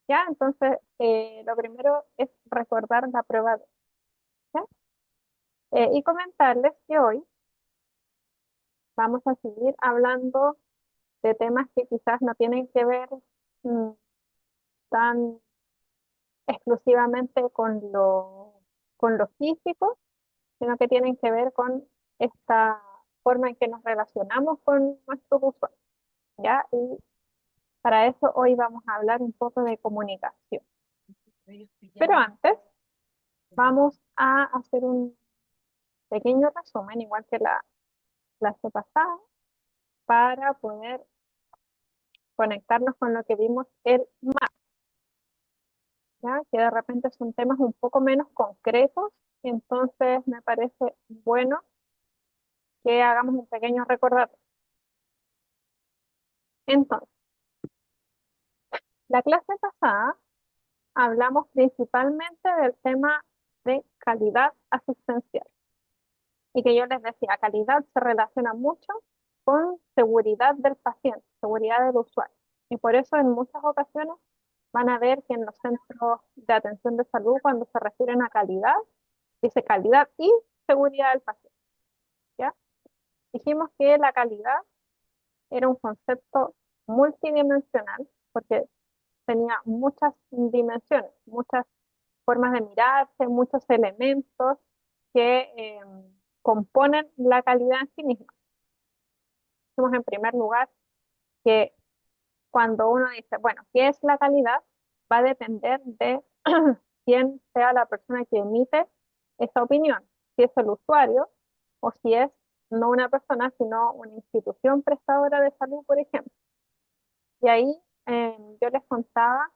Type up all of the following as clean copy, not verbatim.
¿Ya? Entonces, lo primero es recordar la prueba de, ¿ya? Y comentarles que hoy vamos a seguir hablando de temas que quizás no tienen que ver mm, tan exclusivamente con lo físico, sino que tienen que ver con esta forma en que nos relacionamos con nuestros usuarios, ¿ya? Y para eso hoy vamos a hablar un poco de comunicación. Pero antes vamos a hacer un pequeño resumen, igual que la clase pasada, para poder conectarnos con lo que vimos el martes, ¿ya? Que de repente son temas un poco menos concretos, entonces me parece bueno que hagamos un pequeño recordatorio. Entonces, la clase pasada hablamos principalmente del tema de calidad asistencial y que yo les decía, calidad se relaciona mucho con seguridad del paciente, seguridad del usuario. Y por eso en muchas ocasiones van a ver que en los centros de atención de salud, cuando se refieren a calidad, dice calidad y seguridad del paciente, ¿ya? Dijimos que la calidad era un concepto multidimensional porque tenía muchas dimensiones, muchas formas de mirarse, muchos elementos que componen la calidad en sí misma. Dijimos en primer lugar que cuando uno dice, bueno, ¿qué es la calidad? Va a depender de quién sea la persona que emite esa opinión, si es el usuario o si es no una persona, sino una institución prestadora de salud, por ejemplo. Y ahí yo les contaba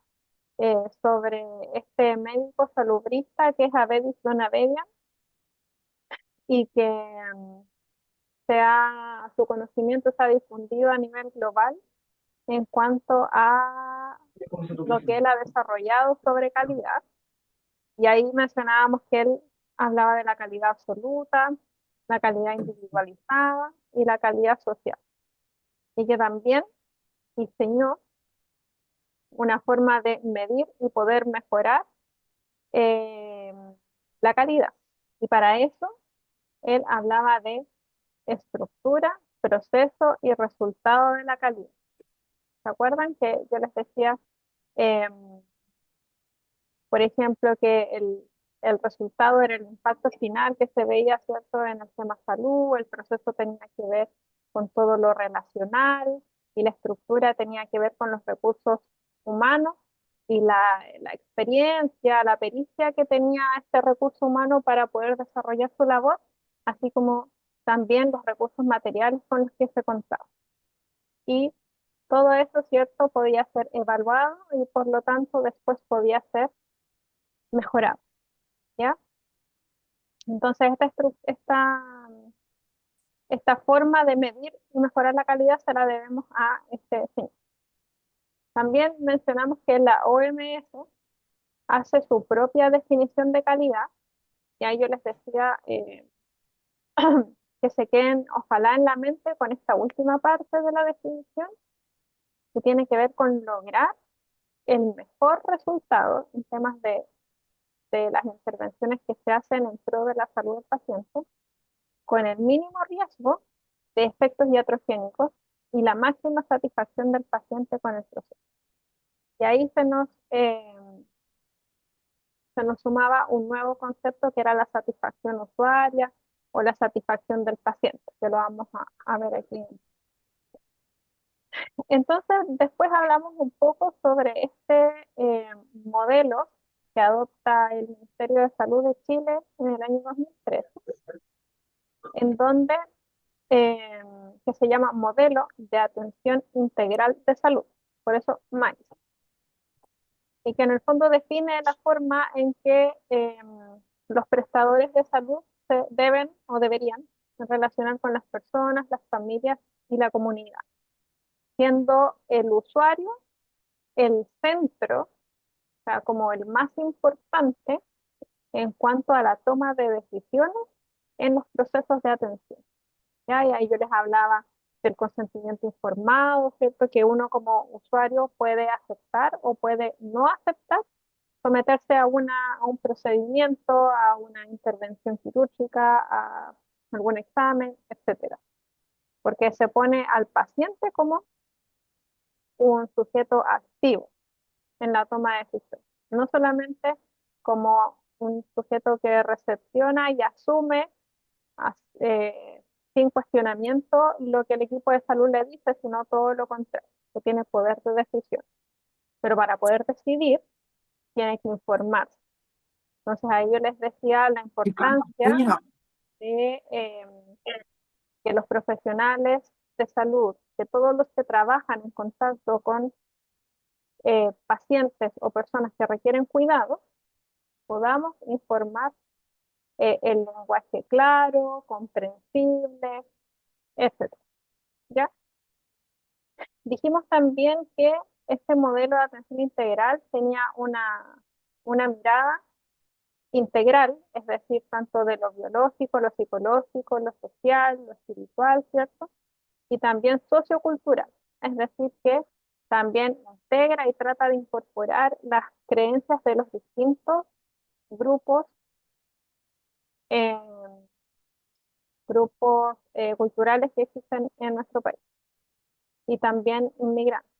sobre este médico salubrista que es Avedis Donabedian y que su conocimiento se ha difundido a nivel global en cuanto a lo que él ha desarrollado sobre calidad. Y ahí mencionábamos que él hablaba de la calidad absoluta, la calidad individualizada y la calidad social. Y que también diseñó una forma de medir y poder mejorar eh, la calidad. Y para eso él hablaba de estructura, proceso y resultado de la calidad. ¿Se acuerdan que yo les decía, eh, por ejemplo, que el resultado era el impacto final que se veía, ¿cierto?, en el tema salud, el proceso tenía que ver con todo lo relacional y la estructura tenía que ver con los recursos humanos y la experiencia, la pericia que tenía este recurso humano para poder desarrollar su labor, así como también los recursos materiales con los que se contaba. Y todo eso, ¿cierto?, podía ser evaluado y por lo tanto después podía ser mejorado, ¿ya? Entonces, esta forma de medir y mejorar la calidad se la debemos a este señor. También mencionamos que la OMS hace su propia definición de calidad, y ahí yo les decía que se queden, ojalá, en la mente con esta última parte de la definición, que tiene que ver con lograr el mejor resultado en temas de las intervenciones que se hacen en pro de la salud del paciente, con el mínimo riesgo de efectos iatrogénicos y la máxima satisfacción del paciente con el proceso. Y ahí se nos sumaba un nuevo concepto que era la satisfacción usuaria o la satisfacción del paciente, que lo vamos a ver aquí. Entonces, después hablamos un poco sobre este modelo que adopta el Ministerio de Salud de Chile en el año 2013, en donde eh, que se llama Modelo de Atención Integral de Salud, por eso MAIS, y que en el fondo define la forma en que los prestadores de salud se deben o deberían relacionar con las personas, las familias y la comunidad, siendo el usuario el centro, o sea, como el más importante en cuanto a la toma de decisiones en los procesos de atención. ¿Ya? Y ahí yo les hablaba del consentimiento informado, ¿cierto? Que uno como usuario puede aceptar o puede no aceptar someterse a un procedimiento, a una intervención quirúrgica, a algún examen, etcétera. Porque se pone al paciente como un sujeto activo en la toma de decisiones, no solamente como un sujeto que recepciona y asume sin cuestionamiento lo que el equipo de salud le dice, sino todo lo contrario, que tiene poder de decisión. Pero para poder decidir, tiene que informarse. Entonces, ahí yo les decía la importancia de que los profesionales de salud, que todos los que trabajan en contacto con pacientes o personas que requieren cuidado, podamos informar el lenguaje claro, comprensible, etcétera. ¿Ya? Dijimos también que este modelo de atención integral tenía una mirada integral, es decir, tanto de lo biológico, lo psicológico, lo social, lo espiritual, ¿cierto? Y también sociocultural, es decir, que también integra y trata de incorporar las creencias de los distintos grupos, eh, culturales que existen en nuestro país y también inmigrantes.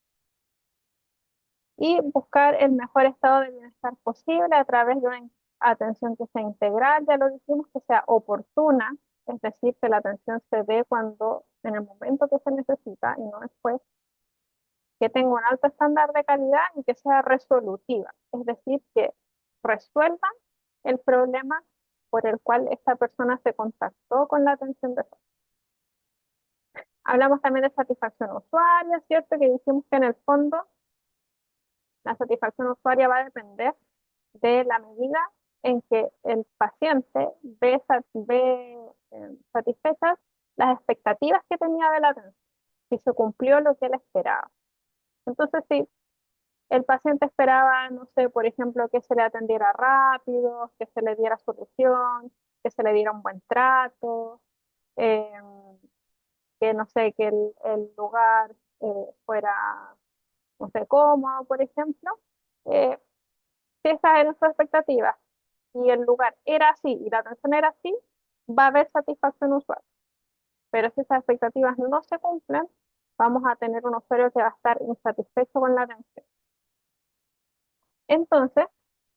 Y buscar el mejor estado de bienestar posible a través de una atención que sea integral, ya lo dijimos, que sea oportuna, es decir, que la atención se dé cuando, en el momento que se necesita y no después, que tenga un alto estándar de calidad y que sea resolutiva, es decir, que resuelvan el problema por el cual esta persona se contactó con la atención de salud. Hablamos también de satisfacción usuaria, ¿cierto? Que dijimos que en el fondo la satisfacción usuaria va a depender de la medida en que el paciente ve satisfechas las expectativas que tenía de la atención, si se cumplió lo que él esperaba. Entonces, si el paciente esperaba, no sé, por ejemplo, que se le atendiera rápido, que se le diera solución, que se le diera un buen trato, eh, que no sé, que el lugar fuera, no sé, cómodo, por ejemplo. eh, si esas eran sus expectativas y el lugar era así y la atención era así, va a haber satisfacción usual. Pero si esas expectativas no se cumplen, vamos a tener un usuario que va a estar insatisfecho con la atención. Entonces,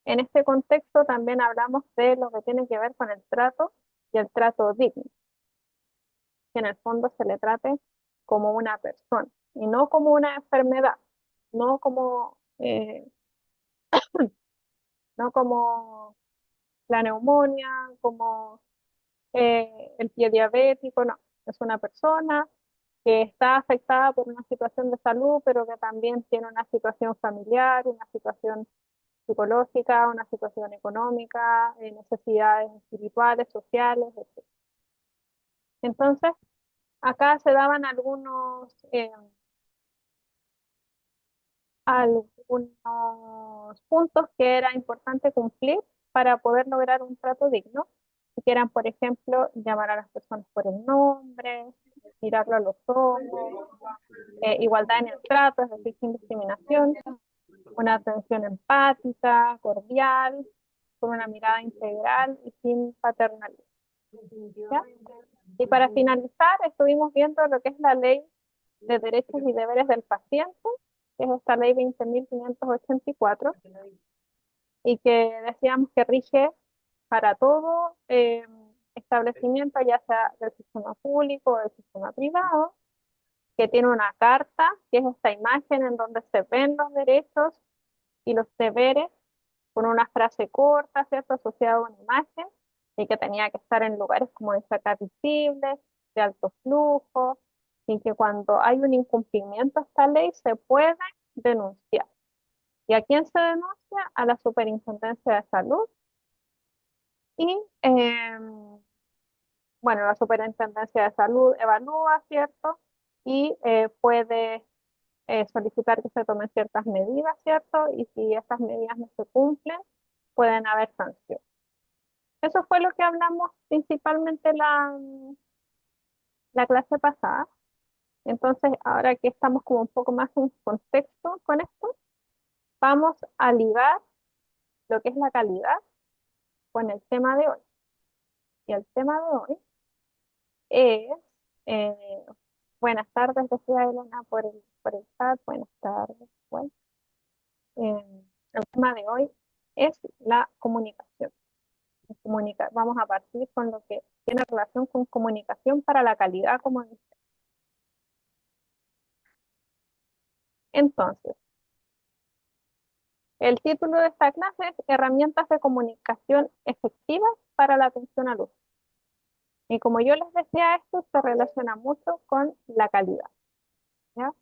en este contexto también hablamos de lo que tiene que ver con el trato y el trato digno, que en el fondo se le trate como una persona y no como una enfermedad, no como, no como la neumonía, como el pie diabético, no, es una persona que está afectada por una situación de salud, pero que también tiene una situación familiar, una situación psicológica, una situación económica, necesidades espirituales, sociales, etc. Entonces, acá se daban algunos puntos que era importante cumplir para poder lograr un trato digno, que eran, por ejemplo, llamar a las personas por el nombre, mirarlo a los ojos, igualdad en el trato, es decir, sin discriminación, una atención empática, cordial, con una mirada integral y sin paternalismo. ¿Ya? Y para finalizar, estuvimos viendo lo que es la ley de derechos y deberes del paciente, que es esta ley 20.584, y que decíamos que rige para todo establecimiento, ya sea del sistema público o del sistema privado, que tiene una carta, que es esta imagen en donde se ven los derechos y los deberes con una frase corta, ¿cierto? Asociada a una imagen, y que tenía que estar en lugares, como decía acá, visibles, de alto flujo, y que cuando hay un incumplimiento a esta ley se puede denunciar. ¿Y a quién se denuncia? A la Superintendencia de Salud y, bueno, la Superintendencia de Salud evalúa, ¿cierto? Y puede solicitar que se tomen ciertas medidas, ¿cierto? Y si estas medidas no se cumplen, pueden haber sanciones. Eso fue lo que hablamos principalmente la clase pasada. Entonces, ahora que estamos como un poco más en contexto con esto, vamos a ligar lo que es la calidad con el tema de hoy. Y el tema de hoy es, eh, buenas tardes, decía Elena por el chat, buenas tardes. Bueno, el tema de hoy es la comunicación. Vamos a partir con lo que tiene relación con comunicación para la calidad, como dice. Entonces, el título de esta clase es Herramientas de comunicación efectivas para la atención al uso. Y como yo les decía, esto se relaciona mucho con la calidad, ¿ya?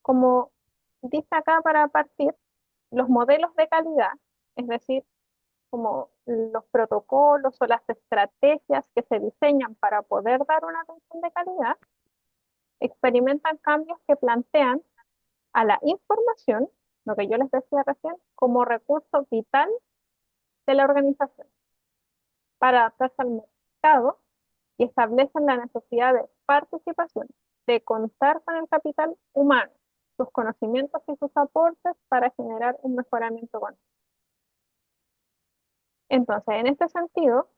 Como dice acá para partir, los modelos de calidad, es decir, como los protocolos o las estrategias que se diseñan para poder dar una atención de calidad, experimentan cambios que plantean a la información, lo que yo les decía recién, como recurso vital de la organización para adaptarse al mercado y establecen la necesidad de participación, de contar con el capital humano, sus conocimientos y sus aportes para generar un mejoramiento continuo. Entonces, en este sentido,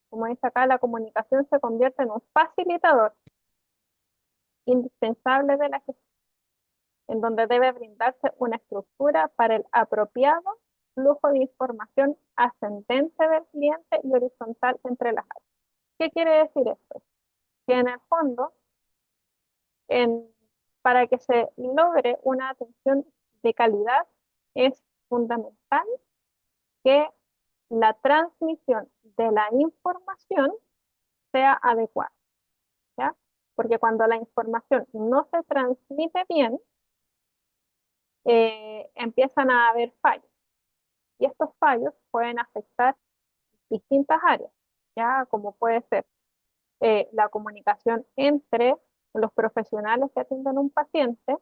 como dice acá, la comunicación se convierte en un facilitador indispensable de la gestión, en donde debe brindarse una estructura para el apropiado flujo de información ascendente del cliente y horizontal entre las áreas. ¿Qué quiere decir esto? Que en el fondo, en, para que se logre una atención de calidad, es fundamental que la transmisión de la información sea adecuada, ¿ya? Porque cuando la información no se transmite bien, empiezan a haber fallos. Y estos fallos pueden afectar distintas áreas, ¿ya? Como puede ser la comunicación entre los profesionales que atienden a un paciente,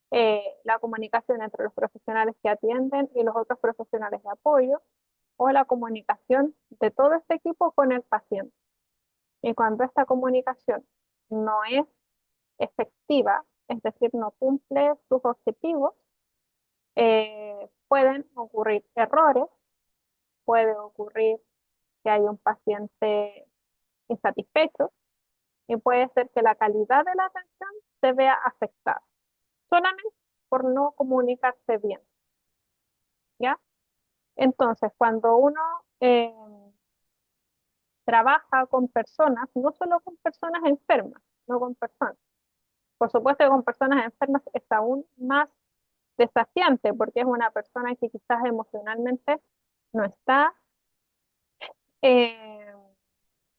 la comunicación entre los profesionales que atienden y los otros profesionales de apoyo, o la comunicación de todo este equipo con el paciente. Y cuando esta comunicación no es efectiva, es decir, no cumple sus objetivos, pueden ocurrir errores, puede ocurrir que haya un paciente insatisfecho y puede ser que la calidad de la atención se vea afectada solamente por no comunicarse bien, ¿ya? Entonces, cuando uno trabaja con personas, no solo con personas enfermas, no con personas. Por supuesto que con personas enfermas es aún más desafiante porque es una persona que quizás emocionalmente no está eh,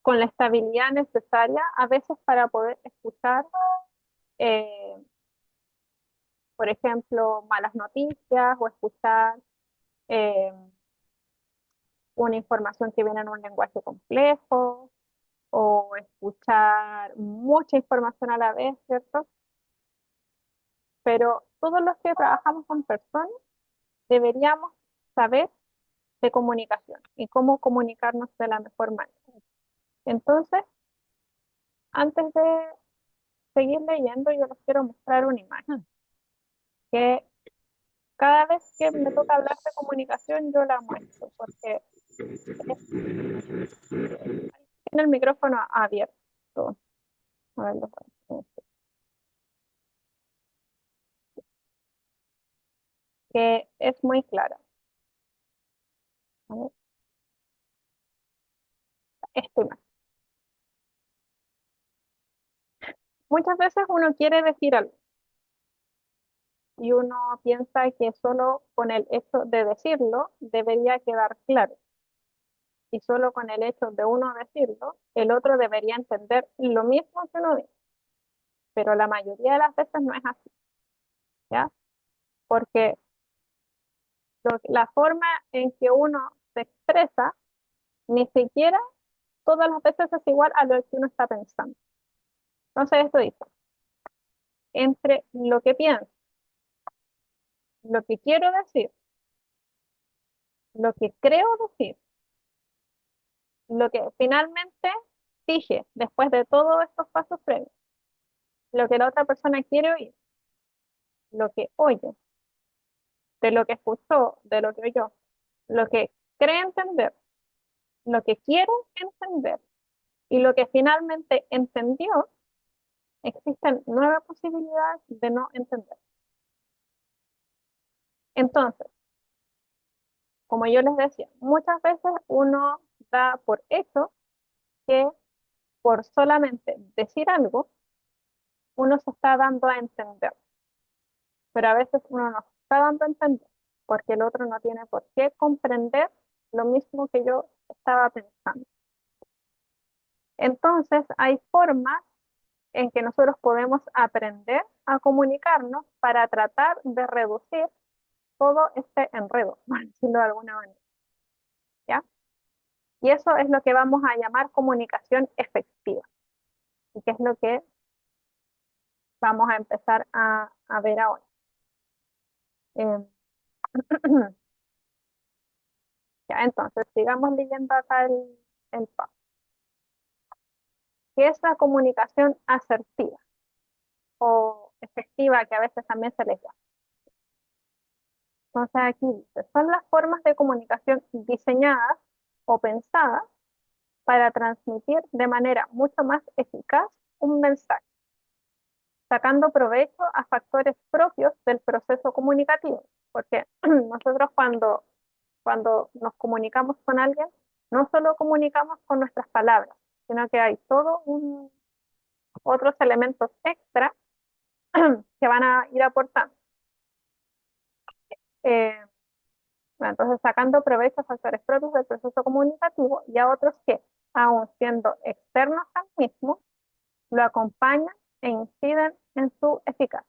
con la estabilidad necesaria a veces para poder escuchar, eh, por ejemplo, malas noticias o escuchar eh, una información que viene en un lenguaje complejo o escuchar mucha información a la vez, ¿cierto? Pero todos los que trabajamos con personas deberíamos saber de comunicación y cómo comunicarnos de la mejor manera. Entonces, antes de seguir leyendo, yo les quiero mostrar una imagen que cada vez que me toca hablar de comunicación, yo la muestro, porque tiene el micrófono abierto. A ver, que es muy clara. A ver, esta imagen. Muchas veces uno quiere decir algo y uno piensa que solo con el hecho de decirlo debería quedar claro. Y solo con el hecho de uno decirlo, el otro debería entender lo mismo que uno dice. Pero la mayoría de las veces no es así, ¿ya? Porque la forma en que uno se expresa, ni siquiera todas las veces es igual a lo que uno está pensando. Entonces esto dice, entre lo que pienso, lo que quiero decir, lo que creo decir, lo que finalmente dije después de todos estos pasos previos, lo que la otra persona quiere oír, lo que oye, de lo que escuchó, de lo que oyó, lo que cree entender, lo que quiere entender y lo que finalmente entendió. Existen 9 posibilidades de no entender. Entonces, como yo les decía, muchas veces uno da por hecho que por solamente decir algo, uno se está dando a entender, pero a veces uno no se está dando a entender porque el otro no tiene por qué comprender lo mismo que yo estaba pensando. Entonces, hay formas en que nosotros podemos aprender a comunicarnos para tratar de reducir todo este enredo, por decirlo de alguna manera, ¿ya? Y eso es lo que vamos a llamar comunicación efectiva, y que es lo que vamos a empezar a ver ahora. Em, ya, entonces, sigamos leyendo acá el paso. ¿Qué es la comunicación asertiva o efectiva, que a veces también se les llama? Entonces, aquí dice, son las formas de comunicación diseñadas o pensadas para transmitir de manera mucho más eficaz un mensaje, sacando provecho a factores propios del proceso comunicativo, porque nosotros cuando nos comunicamos con alguien, no solo comunicamos con nuestras palabras, sino que hay otros elementos extra que van a ir aportando. Eh, bueno, entonces, sacando provecho a factores propios del proceso comunicativo y a otros que, aun siendo externos al mismo, lo acompañan e inciden en su eficacia.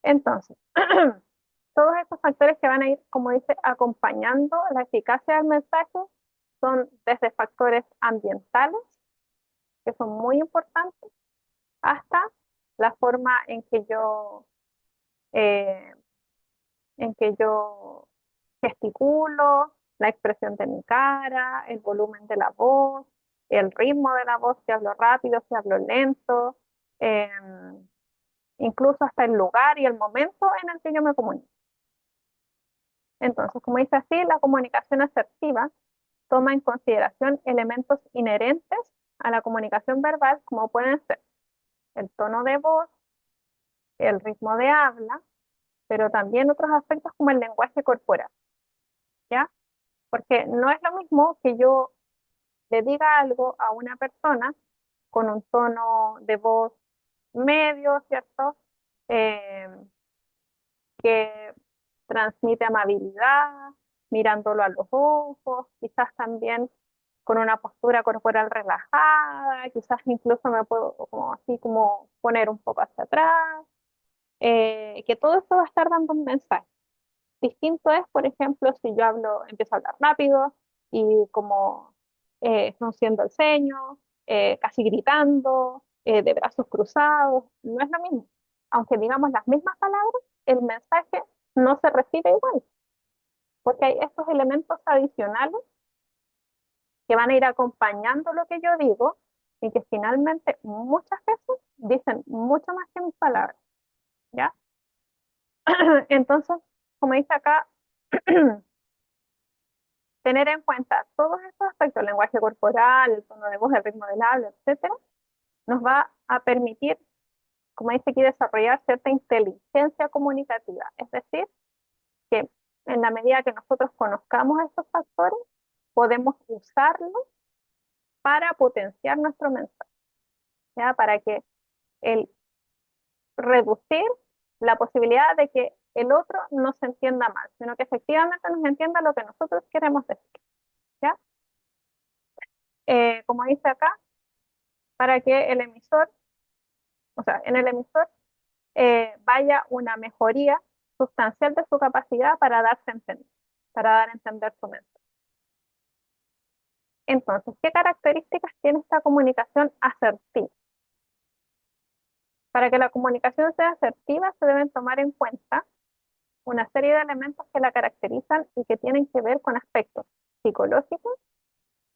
Entonces, todos estos factores que van a ir, como dice, acompañando la eficacia del mensaje son desde factores ambientales, que son muy importantes, hasta la forma eh, en que yo gesticulo, la expresión de mi cara, el volumen de la voz, el ritmo de la voz, si hablo rápido, si hablo lento, incluso hasta el lugar y el momento en el que yo me comunico. Entonces, como dice así, la comunicación asertiva toma en consideración elementos inherentes a la comunicación verbal, como pueden ser el tono de voz, el ritmo de habla, pero también otros aspectos como el lenguaje corporal, ¿ya? Porque no es lo mismo que yo le diga algo a una persona con un tono de voz medio, ¿cierto? Eh, que transmite amabilidad, mirándolo a los ojos, quizás también con una postura corporal relajada, quizás incluso me puedo como así como poner un poco hacia atrás, que todo esto va a estar dando un mensaje. Distinto es, por ejemplo, si yo empiezo a hablar rápido y como frunciendo el ceño, casi gritando, de brazos cruzados, no es lo mismo. Aunque digamos las mismas palabras, el mensaje no se recibe igual, porque hay estos elementos adicionales que van a ir acompañando lo que yo digo y que finalmente muchas veces dicen mucho más que mis palabras, ¿ya? Entonces, como dice acá, tener en cuenta todos estos aspectos, el lenguaje corporal, el tono de voz, el ritmo del habla, etcétera, nos va a permitir, como dice aquí, desarrollar cierta inteligencia comunicativa. Es decir, que en la medida que nosotros conozcamos estos factores, podemos usarlos para potenciar nuestro mensaje, ¿ya? Para que el reducir la posibilidad de que el otro no se entienda mal, sino que efectivamente nos entienda lo que nosotros queremos decir, ¿ya? Como dice acá, para que el emisor, o sea, en el emisor vaya una mejoría sustancial de su capacidad para darse a entender, para dar a entender su mensaje. Entonces, ¿qué características tiene esta comunicación asertiva? Para que la comunicación sea asertiva, se deben tomar en cuenta una serie de elementos que la caracterizan y que tienen que ver con aspectos psicológicos,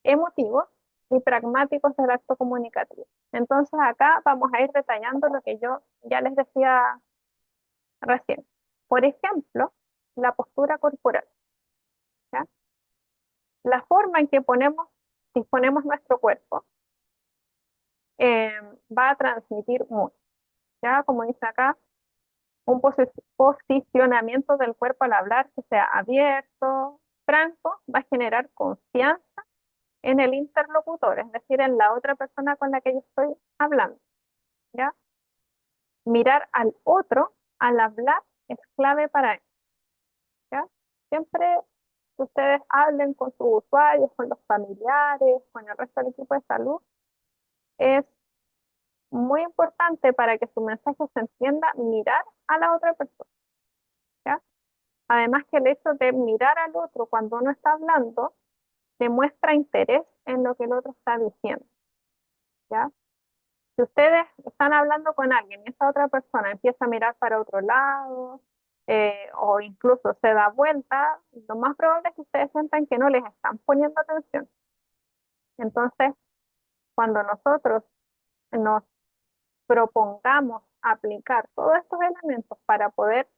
emotivos y pragmáticos del acto comunicativo. Entonces acá vamos a ir detallando lo que yo ya les decía recién. Por ejemplo, la postura corporal, ¿ya? La forma en que disponemos nuestro cuerpo eh, va a transmitir mucho, ¿ya? Como dice acá, un posicionamiento del cuerpo al hablar que sea abierto, franco, va a generar confianza en el interlocutor, es decir, en la otra persona con la que yo estoy hablando, ¿ya? Mirar al otro al hablar es clave para él, ¿ya? Siempre que ustedes hablen con sus usuarios, con los familiares, con el resto del equipo de salud, es muy importante para que su mensaje se entienda mirar a la otra persona, ¿ya? Además que el hecho de mirar al otro cuando uno está hablando demuestra interés en lo que el otro está diciendo, ¿ya? Si ustedes están hablando con alguien y esa otra persona empieza a mirar para otro lado o incluso se da vuelta, lo más probable es que ustedes sientan que no les están poniendo atención. Entonces, cuando nosotros nos propongamos aplicar todos estos elementos para poder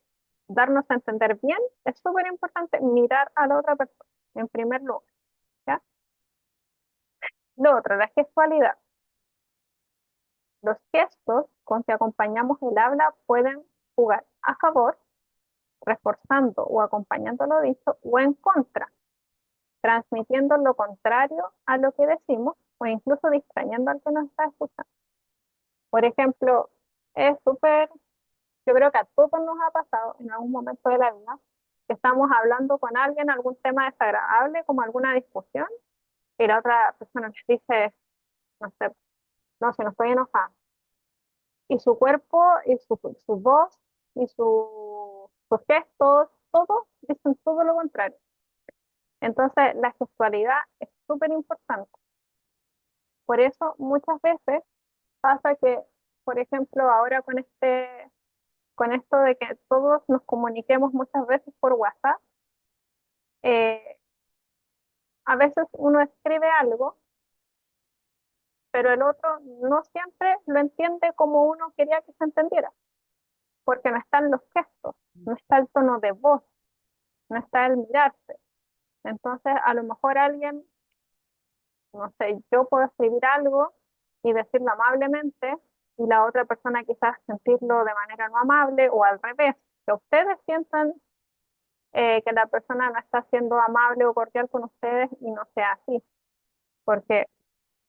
darnos a entender bien, es súper importante mirar a la otra persona en primer lugar, ¿ya? Lo otro, la gestualidad. Los gestos con que acompañamos el habla pueden jugar a favor, reforzando o acompañando lo dicho, o en contra, transmitiendo lo contrario a lo que decimos o incluso distrayendo al que nos está escuchando. Por ejemplo, es súper, yo creo que a todos nos ha pasado en algún momento de la vida que estamos hablando con alguien, algún tema desagradable, como alguna discusión, y la otra persona nos dice, no sé, no, si no estoy enojada. Y su cuerpo y su voz y sus gestos, todos dicen todo lo contrario. Entonces, la gestualidad es súper importante. Por eso, muchas veces pasa que, por ejemplo, ahora con esto de que todos nos comuniquemos muchas veces por WhatsApp, eh, a veces uno escribe algo, pero el otro no siempre lo entiende como uno quería que se entendiera, porque no están los gestos, no está el tono de voz, no está el mirarse. Entonces, a lo mejor alguien, no sé, yo puedo escribir algo y decirlo amablemente y la otra persona quizás sentirlo de manera no amable o al revés, que ustedes sientan que la persona no está siendo amable o cordial con ustedes y no sea así, porque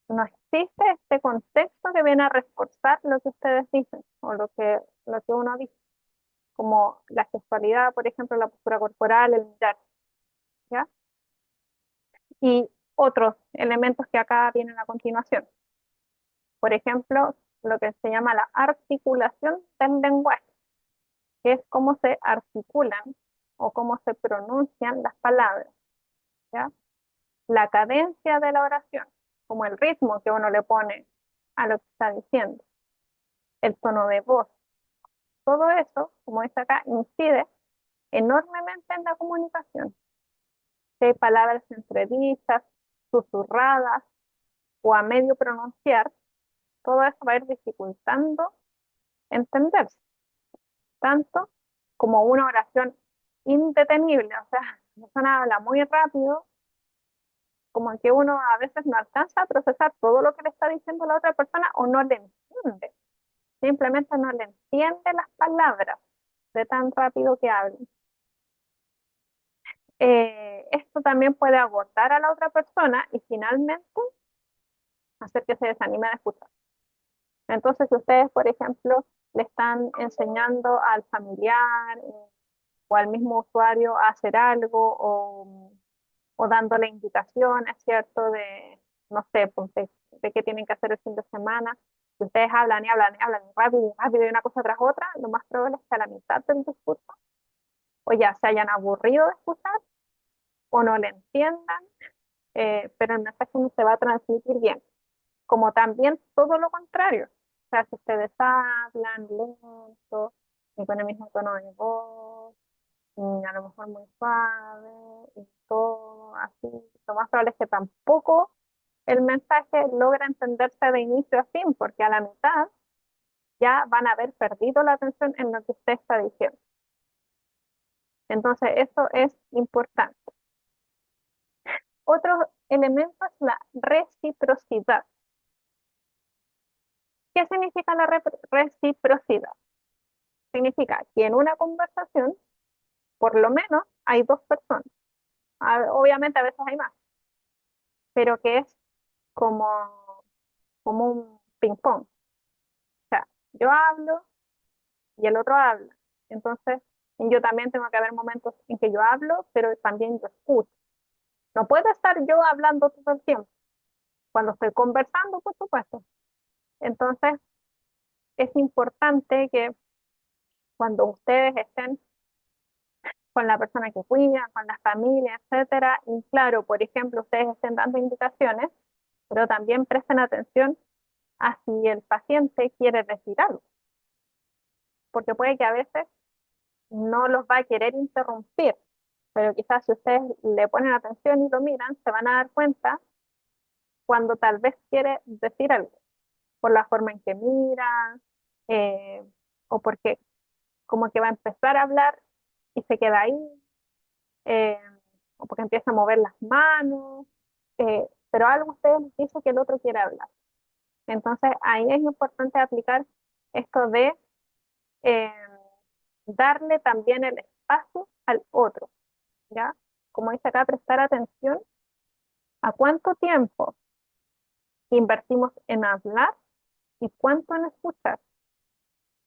no existe este contexto que viene a reforzar lo que ustedes dicen o lo que uno dice, como la sexualidad, por ejemplo, la postura corporal, el mirar, ¿ya? Y otros elementos que acá vienen a continuación. Por ejemplo, lo que se llama la articulación del lenguaje, que es cómo se articulan o cómo se pronuncian las palabras, ¿ya? La cadencia de la oración, como el ritmo que uno le pone a lo que está diciendo, el tono de voz, todo eso, como dice acá, incide enormemente en la comunicación. Si hay palabras entredichas, susurradas o a medio pronunciar, todo eso va a ir dificultando entenderse, tanto como una oración indetenible, o sea, la persona habla muy rápido, como que uno a veces no alcanza a procesar todo lo que le está diciendo la otra persona o no le entiende, simplemente no le entiende las palabras de tan rápido que habla. Esto también puede agotar a la otra persona y finalmente hacer que se desanime de escuchar. Entonces, si ustedes, por ejemplo, le están enseñando al familiar o al mismo usuario a hacer algo o dándole indicaciones, ¿cierto? De, no sé, pues, de qué tienen que hacer el fin de semana. Si ustedes hablan y hablan y hablan rápido y rápido y una cosa tras otra, lo más probable es que a la mitad del discurso o ya se hayan aburrido de escuchar o no le entiendan, pero el mensaje no se va a transmitir bien. Como también todo lo contrario. O sea, si ustedes hablan lento y con el mismo tono de voz, y a lo mejor muy suave y todo así, lo más probable es que tampoco el mensaje logra entenderse de inicio a fin, porque a la mitad ya van a haber perdido la atención en lo que usted está diciendo. Entonces, eso es importante. Otro elemento es la reciprocidad. ¿Qué significa la reciprocidad? Significa que en una conversación, por lo menos, hay dos personas. Obviamente a veces hay más, pero que es como, como un ping-pong. O sea, yo hablo y el otro habla. Entonces, yo también tengo que haber momentos en que yo hablo, pero también yo escucho. No puedo estar yo hablando todo el tiempo, cuando estoy conversando, por supuesto. Entonces, es importante que cuando ustedes estén con la persona que cuidan, con la familia, etcétera, y claro, por ejemplo, ustedes estén dando indicaciones, pero también presten atención a si el paciente quiere decir algo, porque puede que a veces no los va a querer interrumpir, pero quizás si ustedes le ponen atención y lo miran, se van a dar cuenta cuando tal vez quiere decir algo, por la forma en que mira, eh, o porque como que va a empezar a hablar y se queda ahí, eh, o porque empieza a mover las manos, pero algo ustedes les dice que el otro quiere hablar. Entonces ahí es importante aplicar esto de eh, darle también el espacio al otro, ¿ya? Como dice acá, prestar atención a cuánto tiempo invertimos en hablar y cuánto en escuchar,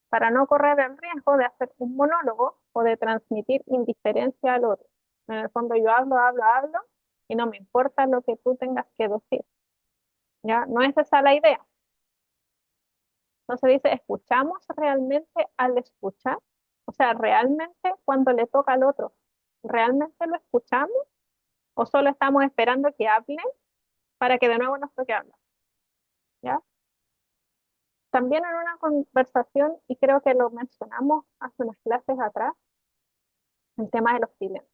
para no correr el riesgo de hacer un monólogo o de transmitir indiferencia al otro. En el fondo yo hablo, hablo, hablo y no me importa lo que tú tengas que decir, ¿ya? No es esa la idea. Entonces dice, ¿escuchamos realmente al escuchar? O sea, ¿realmente cuando le toca al otro, realmente lo escuchamos o solo estamos esperando que hablen para que de nuevo nos toque hablar? ¿Ya? También en una conversación, y creo que lo mencionamos hace unas clases atrás, el tema de los silencios,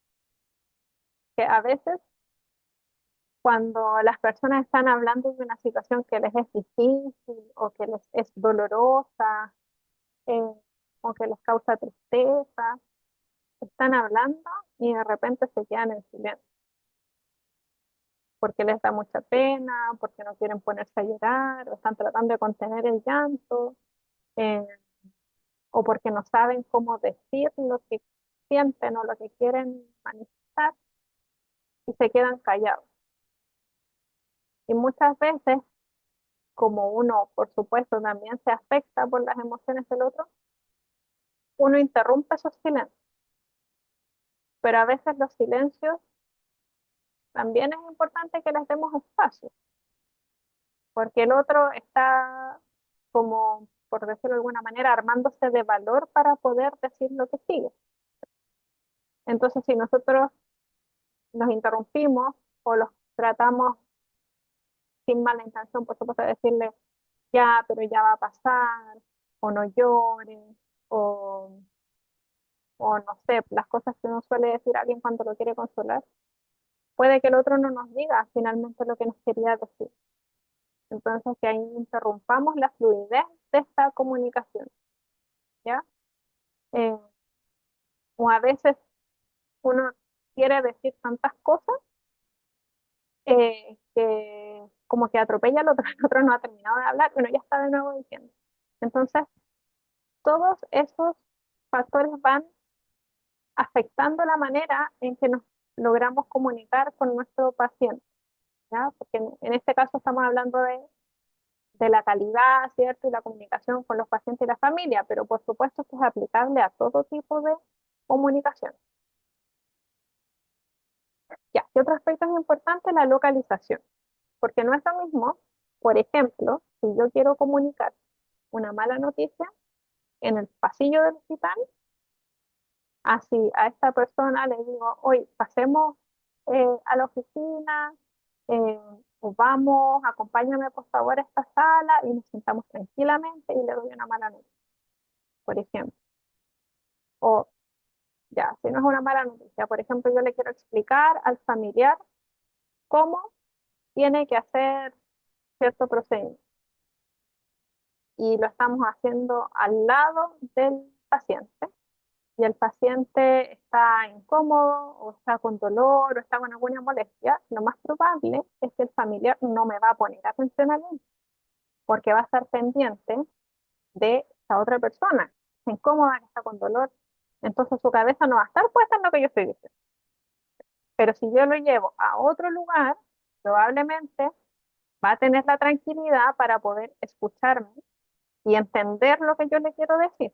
que a veces cuando las personas están hablando de una situación que les es difícil o que les es dolorosa eh, o que les causa tristeza, están hablando y de repente se quedan en silencio porque les da mucha pena, porque no quieren ponerse a llorar o están tratando de contener el llanto eh, o porque no saben cómo decir lo que sienten o lo que quieren manifestar y se quedan callados. Y muchas veces, como uno, por supuesto, también se afecta por las emociones del otro, uno interrumpe esos silencios, pero a veces los silencios también es importante que les demos espacio, porque el otro está como, por decirlo de alguna manera, armándose de valor para poder decir lo que sigue. Entonces, si nosotros los interrumpimos o los tratamos sin mala intención, por supuesto, de decirle, ya, pero ya va a pasar, o no llores, o, o no sé, las cosas que uno suele decir a alguien cuando lo quiere consolar, puede que el otro no nos diga finalmente lo que nos quería decir. Entonces, que ahí interrumpamos la fluidez de esta comunicación, ¿ya? Eh, o a veces uno quiere decir tantas cosas que como que atropella al otro, el otro no ha terminado de hablar, uno ya está de nuevo diciendo. Entonces, todos esos factores van afectando la manera en que nos logramos comunicar con nuestro paciente, ¿ya? Porque en este caso estamos hablando de la calidad, ¿cierto? Y la comunicación con los pacientes y la familia, pero por supuesto esto es aplicable a todo tipo de comunicación. Ya, y otro aspecto es importante, la localización, porque no es lo mismo, por ejemplo, si yo quiero comunicar una mala noticia en el pasillo del hospital, así a esta persona le digo, hoy pasemos a la oficina, eh, o vamos, acompáñame por favor a esta sala y nos sentamos tranquilamente y le doy una mala noticia, por ejemplo. O ya, si no es una mala noticia, por ejemplo, yo le quiero explicar al familiar cómo tiene que hacer cierto procedimiento y lo estamos haciendo al lado del paciente y el paciente está incómodo o está con dolor o está con alguna molestia, lo más probable es que el familiar no me va a poner atención a mí porque va a estar pendiente de esa otra persona, que está incómoda, que está con dolor. Entonces su cabeza no va a estar puesta en lo que yo estoy diciendo. Pero si yo lo llevo a otro lugar, probablemente va a tener la tranquilidad para poder escucharme y entender lo que yo le quiero decir.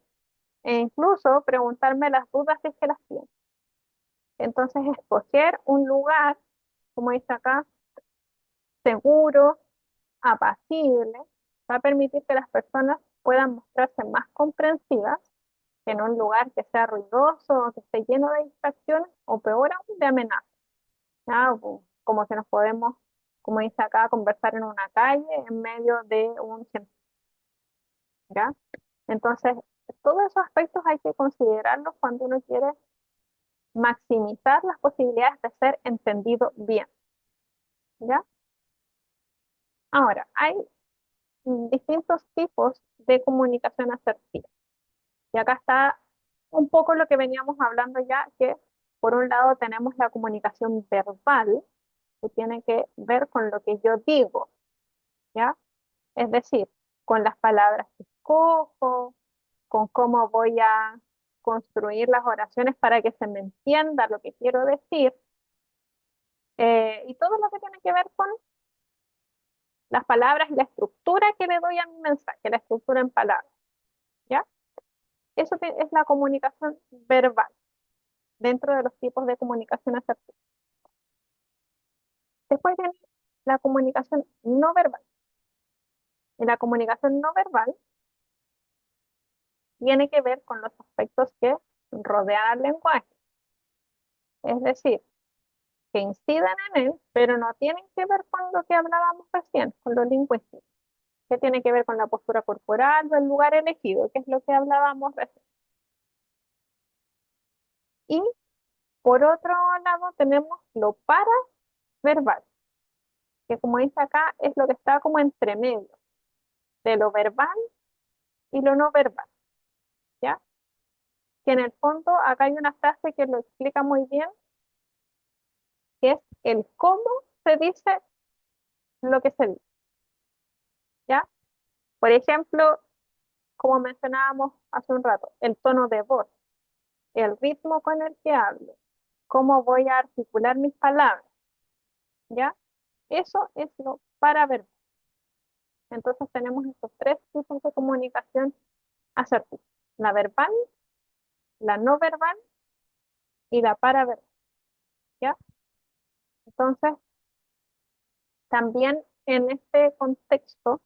E incluso preguntarme las dudas si es que las tiene. Entonces, escoger un lugar, como dice acá, seguro, apacible, va a permitir que las personas puedan mostrarse más comprensivas que en un lugar que sea ruidoso o que esté lleno de distracciones o peor aún de amenazas. ¿Ya? O como que nos podemos, como dice acá, conversar en una calle en medio de un centro. ¿Ya? Entonces, todos esos aspectos hay que considerarlos cuando uno quiere maximizar las posibilidades de ser entendido bien. ¿Ya? Ahora, hay distintos tipos de comunicación asertiva. Y acá está un poco lo que veníamos hablando ya, que por un lado tenemos la comunicación verbal, que tiene que ver con lo que yo digo, ¿ya? Es decir, con las palabras que escojo, con cómo voy a construir las oraciones para que se me entienda lo que quiero decir, y todo lo que tiene que ver con las palabras y la estructura que le doy a mi mensaje, la estructura en palabras, ¿ya? Es la comunicación verbal dentro de los tipos de comunicación asertiva. Después viene la comunicación no verbal. Y la comunicación no verbal tiene que ver con los aspectos que rodean al lenguaje, es decir, que inciden en él, pero no tienen que ver con lo que hablábamos recién, con lo lingüístico, que tiene que ver con la postura corporal o el lugar elegido, que es lo que hablábamos recién. Y por otro lado tenemos lo paraverbal, que como dice acá, es lo que está como entre medio de lo verbal y lo no verbal, ¿ya? Que en el fondo acá hay una frase que lo explica muy bien, que es el cómo se dice lo que se dice, ¿ya? Por ejemplo, como mencionábamos hace un rato, el tono de voz, el ritmo con el que hablo, cómo voy a articular mis palabras, ¿ya? Eso es lo paraverbal. Entonces tenemos estos tres tipos de comunicación asertiva, la verbal, la no verbal y la paraverbal, ¿ya? Entonces, también en este contexto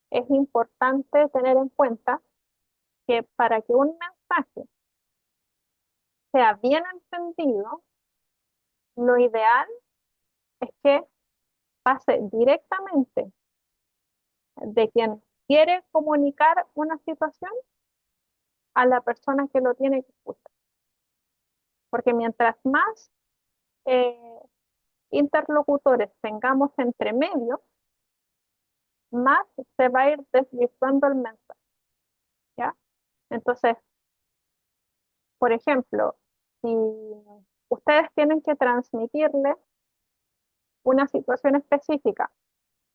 es importante tener en cuenta que para que un mensaje sea bien entendido, lo ideal es que pase directamente de quien quiere comunicar una situación a la persona que lo tiene que escuchar. Porque mientras más eh, interlocutores tengamos entre medio, más se va a ir desvirtuando el mensaje, ¿ya? Entonces, por ejemplo, si ustedes tienen que transmitirle una situación específica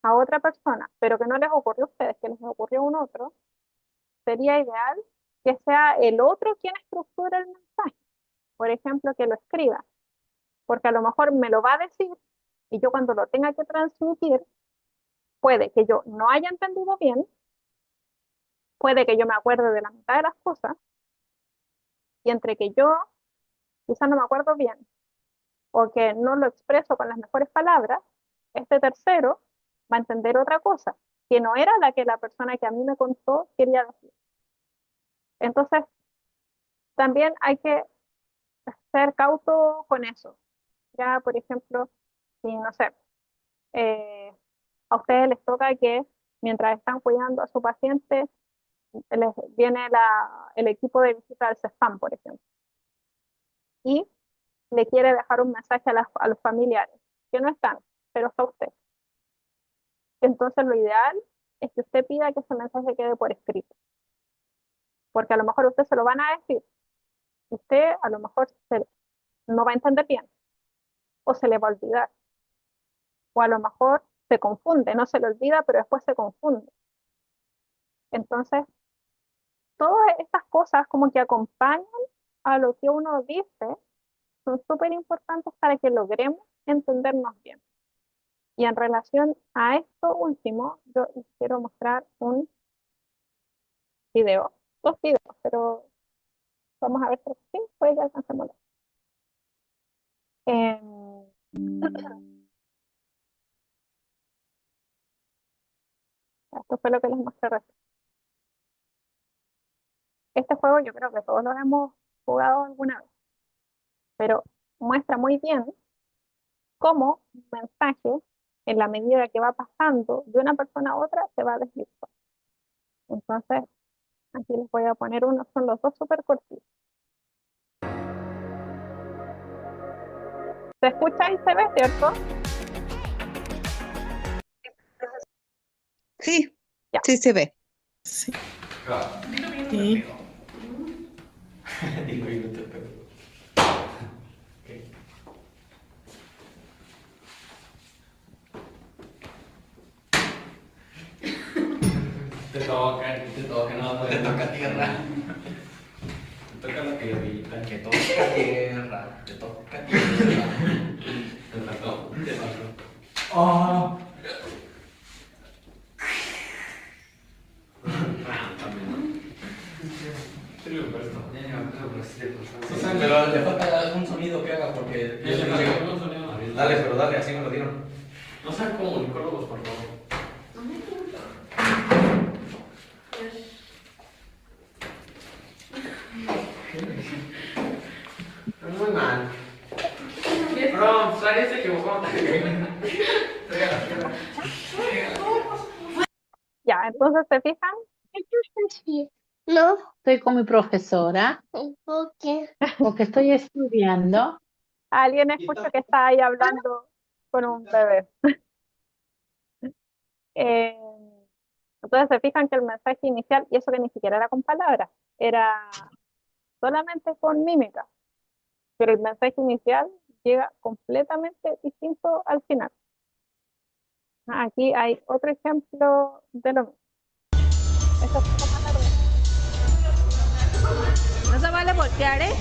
a otra persona, pero que no les ocurrió a ustedes, que les ocurrió a un otro, sería ideal que sea el otro quien estructure el mensaje. Por ejemplo, que lo escriba, porque a lo mejor me lo va a decir y yo cuando lo tenga que transmitir, puede que yo no haya entendido bien, puede que yo me acuerde de la mitad de las cosas y entre que yo quizás no me acuerdo bien o que no lo expreso con las mejores palabras, este tercero va a entender otra cosa, que no era la que la persona que a mí me contó quería decir. Entonces, también hay que ser cauto con eso. Ya, por ejemplo, si, no sé, eh, a ustedes les toca que mientras están cuidando a su paciente, les viene el equipo de visita del CESFAM, por ejemplo, y le quiere dejar un mensaje a los familiares, que no están, pero está usted. Entonces lo ideal es que usted pida que ese mensaje quede por escrito, porque a lo mejor usted se lo van a decir, usted a lo mejor no va a entender bien, o se le va a olvidar, o a lo mejor se confunde, no se le olvida, pero después se confunde. Entonces, todas estas cosas como que acompañan a lo que uno dice son súper importantes para que logremos entendernos bien. Y en relación a esto último, yo les quiero mostrar un video, dos videos, pero vamos a ver si sí, puede que alcancemos. Em, Esto fue lo que les mostré recién. Este juego yo creo que todos lo hemos jugado alguna vez, pero muestra muy bien cómo un mensaje, en la medida que va pasando de una persona a otra, se va desvirtuando. Entonces, aquí les voy a poner uno, son los dos súper cortitos. ¿Se escucha y se ve, cierto? Sí, Ya. sí se ve. Sí. Sí. Te toca, no, te toca tierra. Te toca la tierrita. Que toca tierra, te toca tierra. Te faltó, te faltó. Oh. Pero le falta algún sonido que haga porque yo sé. Dale, pero dale, así me lo dieron. No sean comunicólogos, por favor. Muy mal. Bro, Sari se equivocó. Ya, entonces se fijan, No, estoy con mi profesora ¿Por qué? porque estoy estudiando. alguien escucha que está ahí hablando con un bebé. Eh, entonces se fijan que el mensaje inicial, y eso que ni siquiera era con palabras, era solamente con mímica, pero el mensaje inicial llega completamente distinto al final. Aquí hay otro ejemplo de lo mismo. Esto es un poco más largo. No se vale voltear, ¿eh?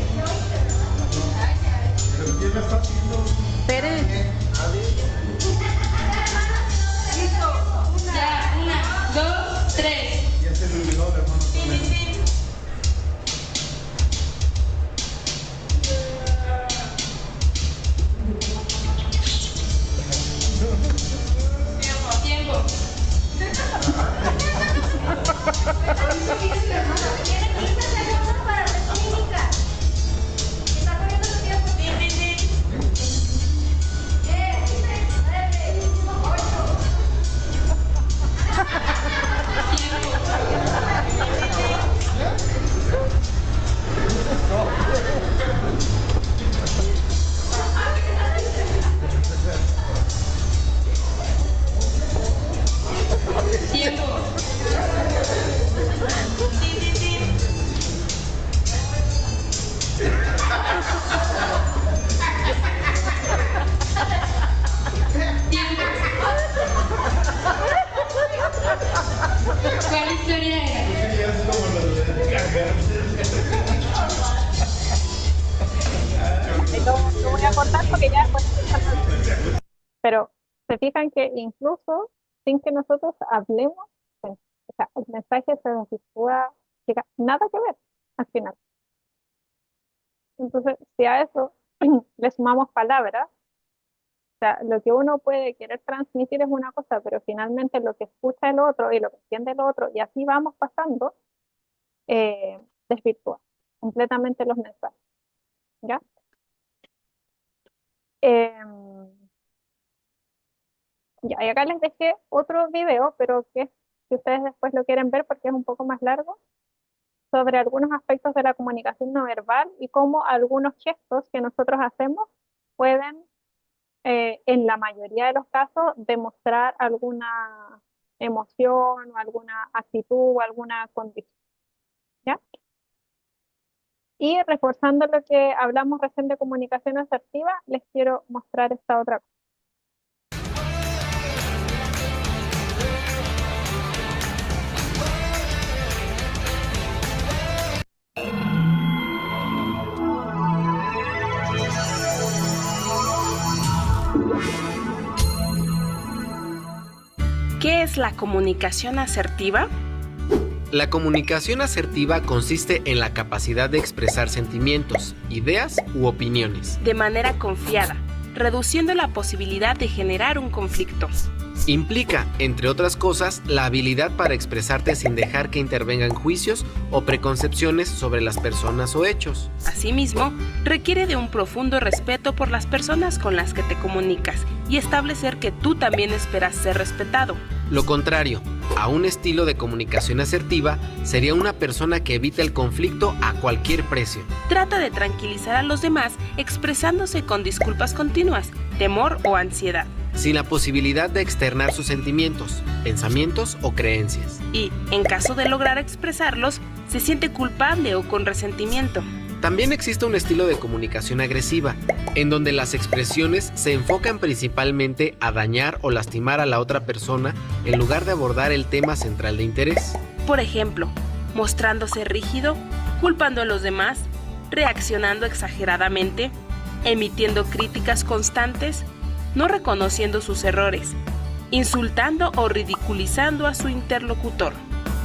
Esperen. Ya, una, dos, tres. Tiempo. Tiene 15 segundos para hacer química. Está corriendo su tiempo. Sí, sí, sí. 10, 9, 8. Tiempo. Sí, sí, sí. Tiempo. ¿Cuál historia era? Lo voy a cortar porque ya después pero se fijan que incluso sin que nosotros hablemos, o sea, el mensaje se desvirtúa, llega nada que ver al final. Entonces, si a eso le sumamos palabras, o sea, lo que uno puede querer transmitir es una cosa, pero finalmente lo que escucha el otro y lo que entiende el otro, y así vamos pasando, desvirtúa completamente los mensajes, ¿ya? Em, Ya, y acá les dejé otro video, pero que si ustedes después lo quieren ver porque es un poco más largo, sobre algunos aspectos de la comunicación no verbal y cómo algunos gestos que nosotros hacemos pueden en la mayoría de los casos, demostrar alguna emoción o alguna actitud o alguna condición, ¿ya? Y reforzando lo que hablamos recién de comunicación asertiva, les quiero mostrar esta otra cosa. ¿Qué es la comunicación asertiva? La comunicación asertiva consiste en la capacidad de expresar sentimientos, ideas u opiniones. De manera confiada, reduciendo la posibilidad de generar un conflicto. Implica, entre otras cosas, la habilidad para expresarte sin dejar que intervengan juicios o preconcepciones sobre las personas o hechos. Asimismo, requiere de un profundo respeto por las personas con las que te comunicas y establecer que tú también esperas ser respetado. Lo contrario, a un estilo de comunicación asertiva sería una persona que evita el conflicto a cualquier precio. Trata de tranquilizar a los demás expresándose con disculpas continuas, temor o ansiedad. Sin la posibilidad de externar sus sentimientos, pensamientos o creencias. Y, en caso de lograr expresarlos, se siente culpable o con resentimiento. También existe un estilo de comunicación agresiva, en donde las expresiones se enfocan principalmente a dañar o lastimar a la otra persona en lugar de abordar el tema central de interés. Por ejemplo, mostrándose rígido, culpando a los demás, reaccionando exageradamente, emitiendo críticas constantes, no reconociendo sus errores, insultando o ridiculizando a su interlocutor.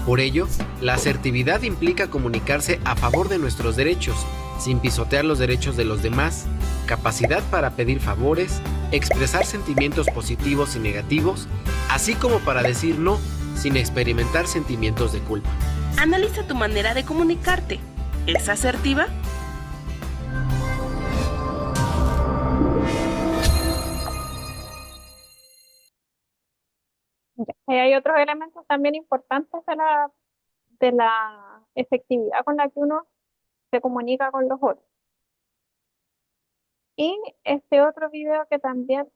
Por ello, la asertividad implica comunicarse a favor de nuestros derechos, sin pisotear los derechos de los demás, capacidad para pedir favores, expresar sentimientos positivos y negativos, así como para decir no, sin experimentar sentimientos de culpa. Analiza tu manera de comunicarte. ¿Es asertiva? Y hay otros elementos también importantes de la efectividad con la que uno se comunica con los otros. Y este otro video que también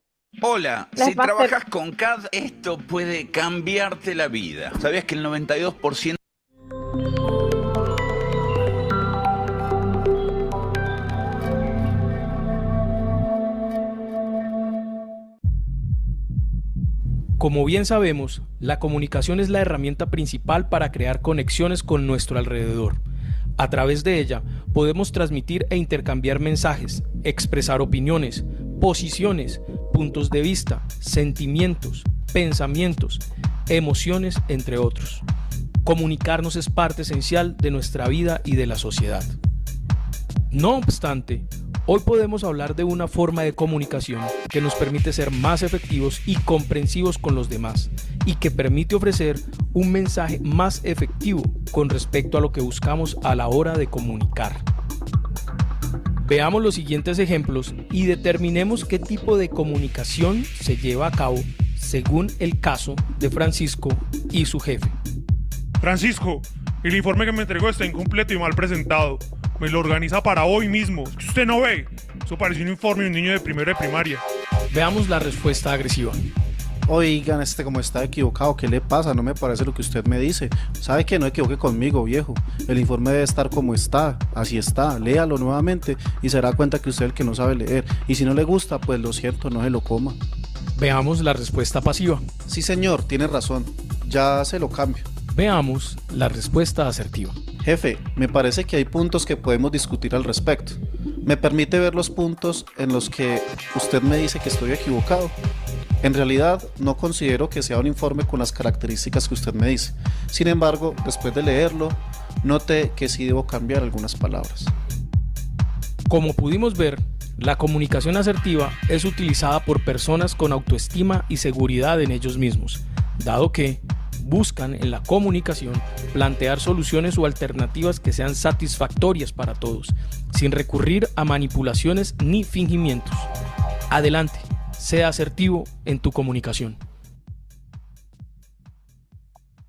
Hola, les si va a trabajas hacer- con CAD, esto puede cambiarte la vida. ¿Sabías que el 92%... Como bien sabemos, la comunicación es la herramienta principal para crear conexiones con nuestro alrededor. A través de ella podemos transmitir e intercambiar mensajes, expresar opiniones, posiciones, puntos de vista, sentimientos, pensamientos, emociones, entre otros. Comunicarnos es parte esencial de nuestra vida y de la sociedad. No obstante, hoy podemos hablar de una forma de comunicación que nos permite ser más efectivos y comprensivos con los demás y que permite ofrecer un mensaje más efectivo con respecto a lo que buscamos a la hora de comunicar. Veamos los siguientes ejemplos y determinemos qué tipo de comunicación se lleva a cabo según el caso de Francisco y su jefe. Francisco, el informe que me entregó está incompleto y mal presentado. Me lo organiza para hoy mismo. ¿Usted no ve? Eso parece un informe de un niño de primero de primaria. Veamos la respuesta agresiva. Oigan, como está equivocado, ¿qué le pasa? No me parece lo que usted me dice. ¿Sabe que no equivoque conmigo, viejo? El informe debe estar como está, así está. Léalo nuevamente y se dará cuenta que usted es el que no sabe leer. Y si no le gusta, pues lo siento, no se lo coma. Veamos la respuesta pasiva. Sí, señor, tiene razón. Ya se lo cambio. Veamos la respuesta asertiva. Jefe, me parece que hay puntos que podemos discutir al respecto. ¿Me permite ver los puntos en los que usted me dice que estoy equivocado? En realidad, no considero que sea un informe con las características que usted me dice. Sin embargo, después de leerlo, noté que sí debo cambiar algunas palabras. Como pudimos ver, la comunicación asertiva es utilizada por personas con autoestima y seguridad en ellos mismos, dado que buscan en la comunicación plantear soluciones o alternativas que sean satisfactorias para todos, sin recurrir a manipulaciones ni fingimientos. Adelante, sea asertivo en tu comunicación.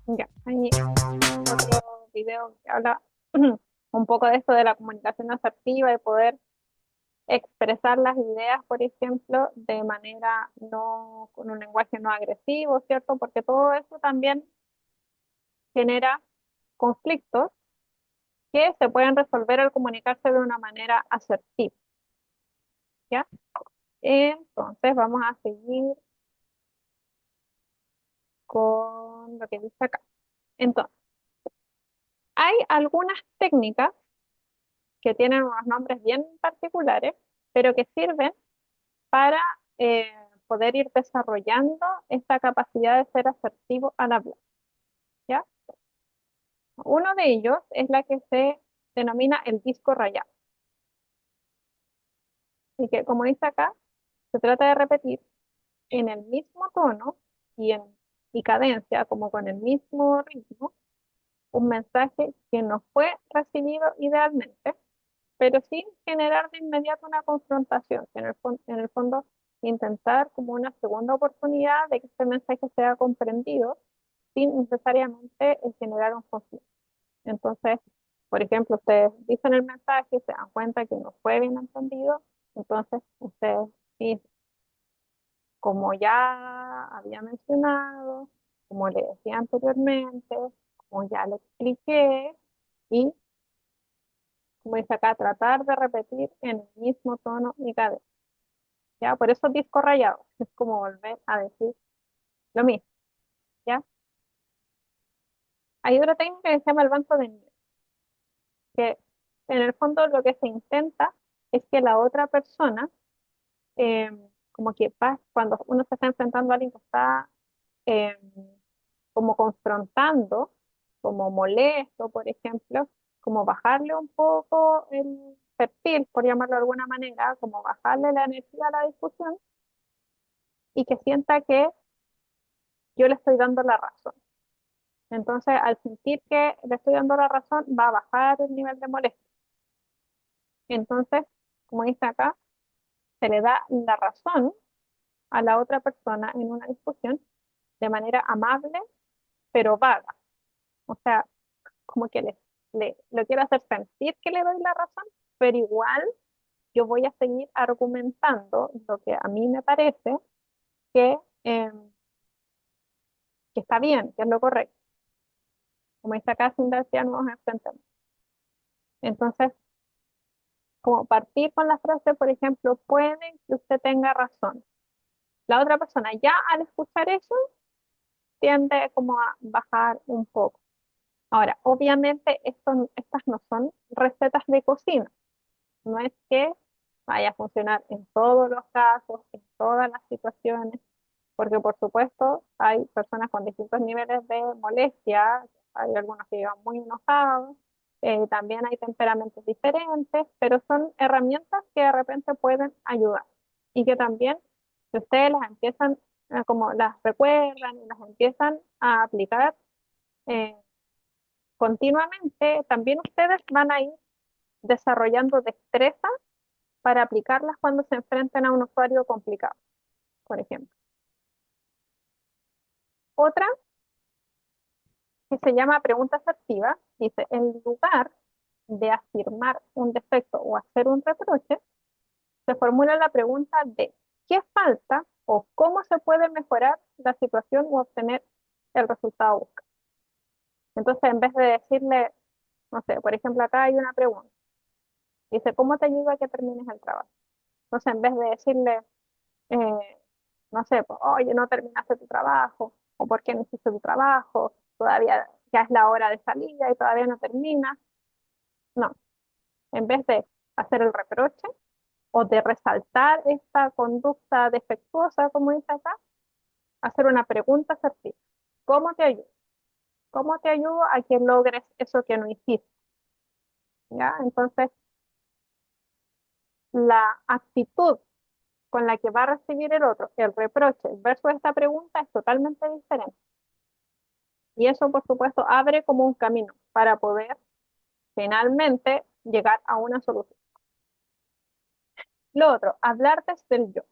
Ya, hay otro video que habla un poco de esto de la comunicación asertiva, de poder expresar las ideas, por ejemplo, de manera no, con un lenguaje no agresivo, ¿cierto? Porque todo eso también genera conflictos que se pueden resolver al comunicarse de una manera asertiva, ¿ya? Entonces vamos a seguir con lo que dice acá. Entonces, hay algunas técnicas que tienen unos nombres bien particulares, pero que sirven para poder ir desarrollando esta capacidad de ser asertivo al hablar, ¿ya? Uno de ellos es la que se denomina el disco rayado. Y que, como dice acá, se trata de repetir en el mismo tono y cadencia, como con el mismo ritmo, un mensaje que no fue recibido idealmente, pero sin generar de inmediato una confrontación, que en el fondo intentar como una segunda oportunidad de que este mensaje sea comprendido sin necesariamente generar un conflicto. Entonces, por ejemplo, ustedes dicen el mensaje, se dan cuenta que no fue bien entendido, entonces ustedes dicen, como ya había mencionado, como le decía anteriormente, como ya le expliqué, y como dice acá, tratar de repetir en el mismo tono y cadena. ¿Ya? Por eso disco rayado, es como volver a decir lo mismo, ¿ya? Hay otra técnica que se llama el banco de nieve, que en el fondo lo que se intenta es que la otra persona, eh, como que cuando uno se está enfrentando a alguien que está eh, como confrontando, como molesto, por ejemplo, como bajarle un poco el perfil, por llamarlo de alguna manera, como bajarle la energía a la discusión y que sienta que yo le estoy dando la razón. Entonces, al sentir que le estoy dando la razón, va a bajar el nivel de molestia. Entonces, como dice acá, se le da la razón a la otra persona en una discusión de manera amable, pero vaga. O sea, como que lo quiero hacer sentir que le doy la razón, pero igual yo voy a seguir argumentando lo que a mí me parece que, eh, que está bien, que es lo correcto. Como dice acá, sin dar ya nos enfrentamos. Entonces, como partir con la frase, por ejemplo, puede que usted tenga razón. La otra persona ya al escuchar eso tiende como a bajar un poco. Ahora, obviamente estas no son recetas de cocina. No es que vaya a funcionar en todos los casos, en todas las situaciones, porque por supuesto hay personas con distintos niveles de molestia, hay algunos que llevan muy enojados, también hay temperamentos diferentes, pero son herramientas que de repente pueden ayudar y que también, si ustedes las empiezan, como las recuerdan y las empiezan a aplicar eh, continuamente, también ustedes van a ir desarrollando destreza para aplicarlas cuando se enfrenten a un usuario complicado, por ejemplo. Otra que se llama pregunta asertiva, dice, en lugar de afirmar un defecto o hacer un reproche, se formula la pregunta de qué falta o cómo se puede mejorar la situación o obtener el resultado buscado. Entonces, en vez de decirle, no sé, por ejemplo, acá hay una pregunta, dice, ¿cómo te ayuda a que termines el trabajo? Entonces, en vez de decirle, no sé, pues, oye, no terminaste tu trabajo, o por qué no hiciste tu trabajo, todavía ya es la hora de salida y todavía no termina. No, en vez de hacer el reproche o de resaltar esta conducta defectuosa, como dice acá, hacer una pregunta asertiva. ¿Cómo te ayudo? ¿Cómo te ayudo a que logres eso que no hiciste? ¿Ya? Entonces, la actitud con la que va a recibir el otro el reproche versus esta pregunta es totalmente diferente. Y eso, por supuesto, abre como un camino para poder finalmente llegar a una solución. Lo otro, hablar desde el yo.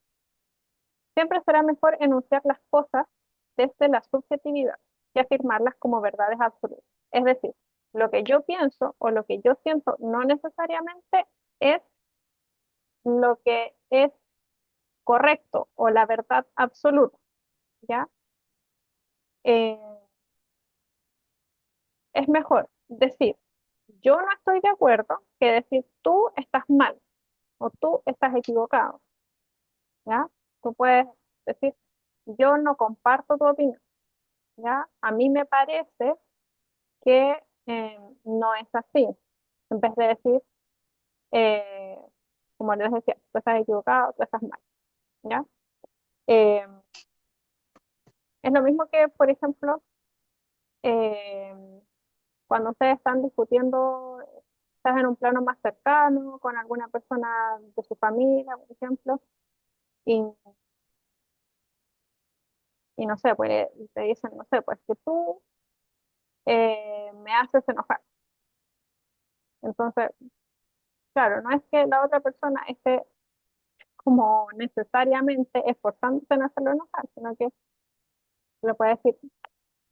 Siempre será mejor enunciar las cosas desde la subjetividad que afirmarlas como verdades absolutas. Es decir, lo que yo pienso o lo que yo siento no necesariamente es lo que es correcto o la verdad absoluta, ¿ya? Eh, es mejor decir, yo no estoy de acuerdo, que decir, tú estás mal o tú estás equivocado, ¿ya? Tú puedes decir, yo no comparto tu opinión, ¿ya? A mí me parece que no es así. En vez de decir, eh, como les decía, tú estás equivocado, tú estás mal, ¿ya? Eh, es lo mismo que, por ejemplo, eh, cuando ustedes están discutiendo, estás en un plano más cercano con alguna persona de su familia, por ejemplo, y, y no sé, pues te dicen, no sé, pues que tú me haces enojar. Entonces, claro, no es que la otra persona esté como necesariamente esforzándose en hacerlo enojar, sino que le puede decir,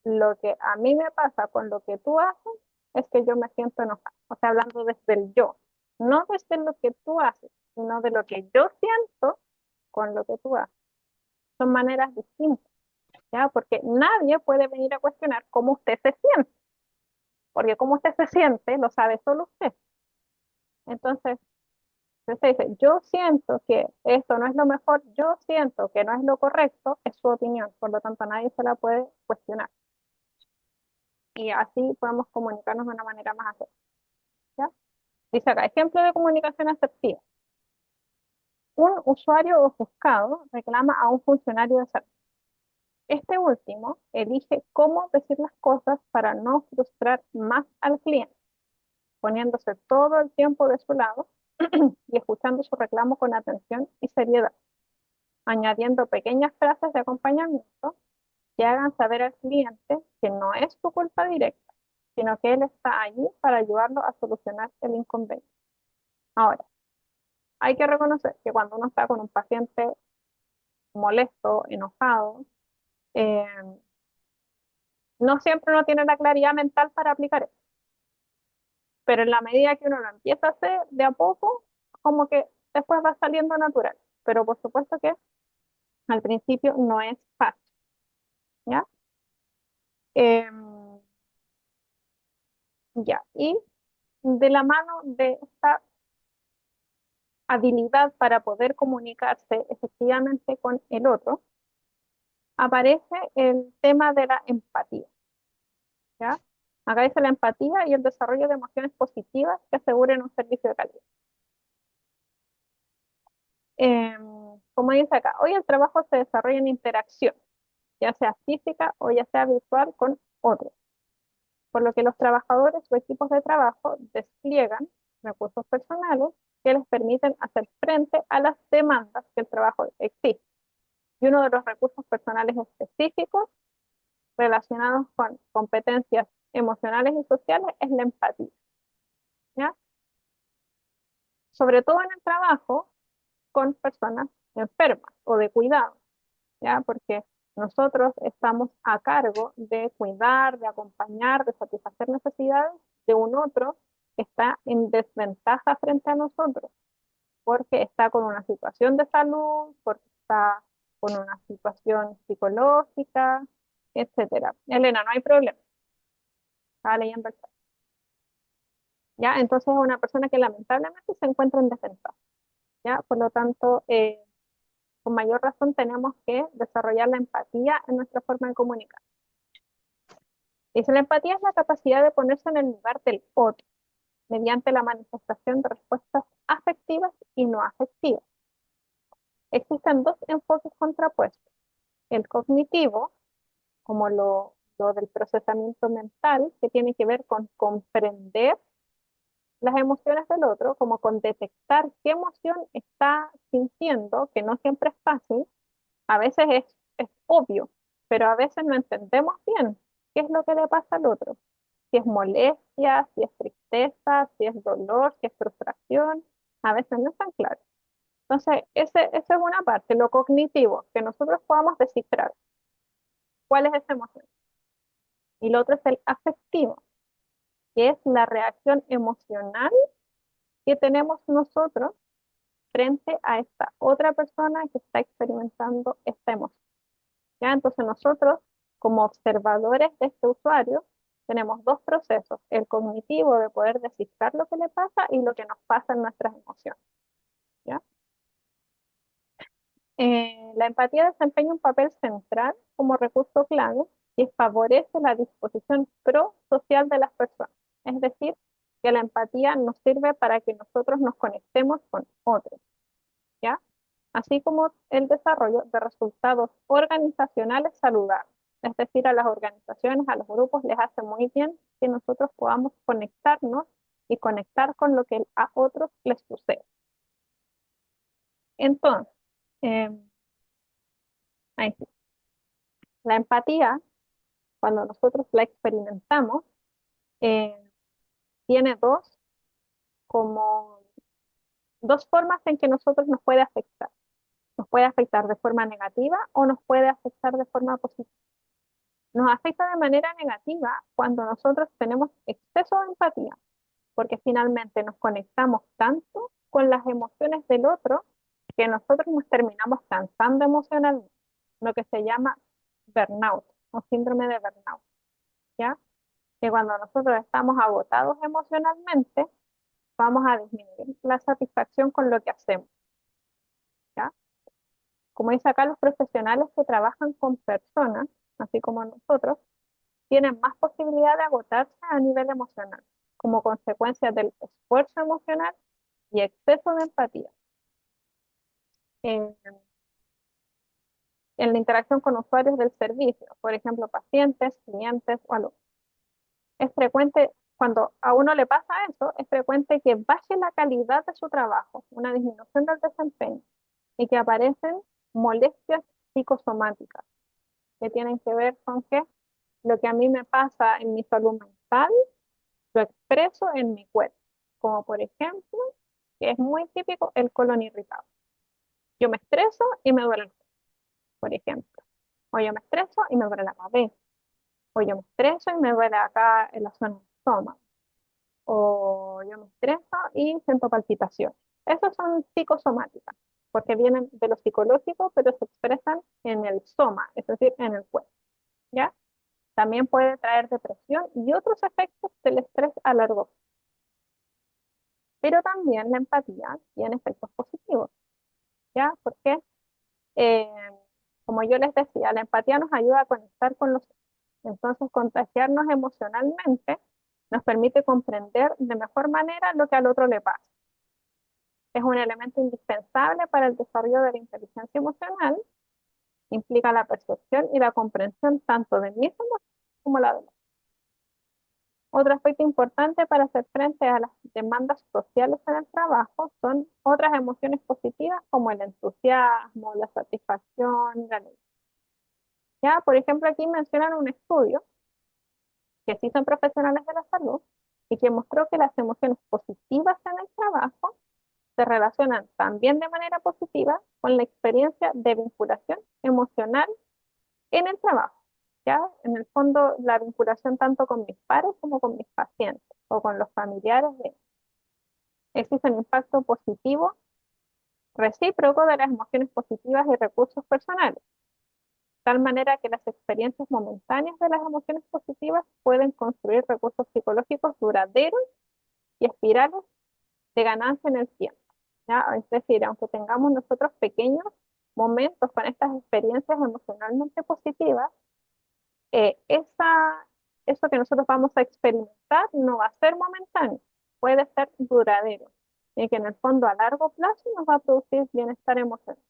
lo que a mí me pasa con lo que tú haces es que yo me siento enojada. O sea, hablando desde el yo, no desde lo que tú haces, sino de lo que yo siento con lo que tú haces. Son maneras distintas, ¿ya? Porque nadie puede venir a cuestionar cómo usted se siente, porque cómo usted se siente lo sabe solo usted. Entonces, usted dice, yo siento que esto no es lo mejor, yo siento que no es lo correcto, es su opinión, por lo tanto nadie se la puede cuestionar. Y así podemos comunicarnos de una manera más asertiva, ¿ya? Dice acá, ejemplo de comunicación asertiva. Un usuario ofuscado reclama a un funcionario de salud. Este último elige cómo decir las cosas para no frustrar más al cliente, poniéndose todo el tiempo de su lado y escuchando su reclamo con atención y seriedad, añadiendo pequeñas frases de acompañamiento que hagan saber al cliente que no es su culpa directa, sino que él está allí para ayudarlo a solucionar el inconveniente. Ahora, hay que reconocer que cuando uno está con un paciente molesto, enojado, eh, no siempre uno tiene la claridad mental para aplicar eso, pero en la medida que uno lo empieza a hacer de a poco, como que después va saliendo natural, pero por supuesto que al principio no es fácil, ¿ya? Em, ya, y de la mano de esta habilidad para poder comunicarse efectivamente con el otro, aparece el tema de la empatía, ¿ya? Acá dice la empatía y el desarrollo de emociones positivas que aseguren un servicio de calidad. Como dice acá, hoy el trabajo se desarrolla en interacción, ya sea física o ya sea virtual con otros, por lo que los trabajadores o equipos de trabajo despliegan recursos personales que les permiten hacer frente a las demandas que el trabajo exige. Y uno de los recursos personales específicos relacionados con competencias emocionales y sociales es la empatía, ¿ya? Sobre todo en el trabajo con personas enfermas o de cuidado, ¿ya? Porque nosotros estamos a cargo de cuidar, de acompañar, de satisfacer necesidades de un otro que está en desventaja frente a nosotros, porque está con una situación de salud, porque está con una situación psicológica, etcétera. Elena, no hay problema. Estaba leyendo el chat. ¿Ya? Entonces es una persona que lamentablemente se encuentra en desventaja, ¿ya? Por lo tanto, con mayor razón tenemos que desarrollar la empatía en nuestra forma de comunicar. Dice, la empatía es la capacidad de ponerse en el lugar del otro, mediante la manifestación de respuestas afectivas y no afectivas. Existen dos enfoques contrapuestos. El cognitivo, como lo del procesamiento mental, que tiene que ver con comprender las emociones del otro, como con detectar qué emoción está sintiendo, que no siempre es fácil, a veces es obvio, pero a veces no entendemos bien qué es lo que le pasa al otro. Si es molestia, si es tristeza, si es dolor, si es frustración, a veces no es tan claro. Entonces, esa es una parte, lo cognitivo, que nosotros podamos descifrar cuál es esa emoción. Y lo otro es el afectivo, que es la reacción emocional que tenemos nosotros frente a esta otra persona que está experimentando esta emoción. ¿Ya? Entonces nosotros, como observadores de este usuario, tenemos dos procesos, el cognitivo de poder descifrar lo que le pasa y lo que nos pasa en nuestras emociones. ¿Ya? La empatía desempeña un papel central como recurso clave y favorece la disposición prosocial de las personas. Es decir, que la empatía nos sirve para que nosotros nos conectemos con otros, ¿ya? Así como el desarrollo de resultados organizacionales saludables. Es decir, a las organizaciones, a los grupos les hace muy bien que nosotros podamos conectarnos y conectar con lo que a otros les sucede. Entonces, ahí sí. La empatía, cuando nosotros la experimentamos, tiene dos formas en que nosotros nos puede afectar. Nos puede afectar de forma negativa o nos puede afectar de forma positiva. Nos afecta de manera negativa cuando nosotros tenemos exceso de empatía, porque finalmente nos conectamos tanto con las emociones del otro que nosotros nos terminamos cansando emocionalmente, lo que se llama burnout o síndrome de burnout, ¿ya? Que cuando nosotros estamos agotados emocionalmente, vamos a disminuir la satisfacción con lo que hacemos, ¿ya? Como dice acá, los profesionales que trabajan con personas, así como nosotros, tienen más posibilidad de agotarse a nivel emocional, como consecuencia del esfuerzo emocional y exceso de empatía. En, en la interacción con usuarios del servicio, por ejemplo, pacientes, clientes o alumnos. Es frecuente, cuando a uno le pasa eso, es frecuente que baje la calidad de su trabajo, una disminución del desempeño, y que aparecen molestias psicosomáticas, que tienen que ver con que lo que a mí me pasa en mi salud mental, lo expreso en mi cuerpo, como por ejemplo, que es muy típico, el colon irritado. Yo me estreso y me duele el cuerpo, por ejemplo. O yo me estreso y me duele la cabeza. O yo me estreso y me duele acá en la zona del estómago. O yo me estreso y siento palpitación. Esas son psicosomáticas, porque vienen de lo psicológico, pero se expresan en el soma, es decir, en el cuerpo. ¿Ya? También puede traer depresión y otros efectos del estrés a largo plazo. Pero también la empatía tiene efectos positivos, ¿ya? Porque, eh, como yo les decía, la empatía nos ayuda a conectar con los otros. Entonces, contagiarnos emocionalmente nos permite comprender de mejor manera lo que al otro le pasa. Es un elemento indispensable para el desarrollo de la inteligencia emocional. Implica la percepción y la comprensión tanto de mis emociones como la de los. Otro aspecto importante para hacer frente a las demandas sociales en el trabajo son otras emociones positivas como el entusiasmo, la satisfacción, la alegría. Ya, por ejemplo, aquí mencionan un estudio que se hizo en profesionales de la salud y que mostró que las emociones positivas en el trabajo se relacionan también de manera positiva con la experiencia de vinculación emocional en el trabajo. ¿Ya? En el fondo, la vinculación tanto con mis pares como con mis pacientes o con los familiares de ellos. Existe un impacto positivo recíproco de las emociones positivas y recursos personales, de tal manera que las experiencias momentáneas de las emociones positivas pueden construir recursos psicológicos duraderos y espirales de ganancia en el tiempo. ¿Ya? Es decir, aunque tengamos nosotros pequeños momentos con estas experiencias emocionalmente positivas, eso que nosotros vamos a experimentar no va a ser momentáneo, puede ser duradero, y que en el fondo a largo plazo nos va a producir bienestar emocional.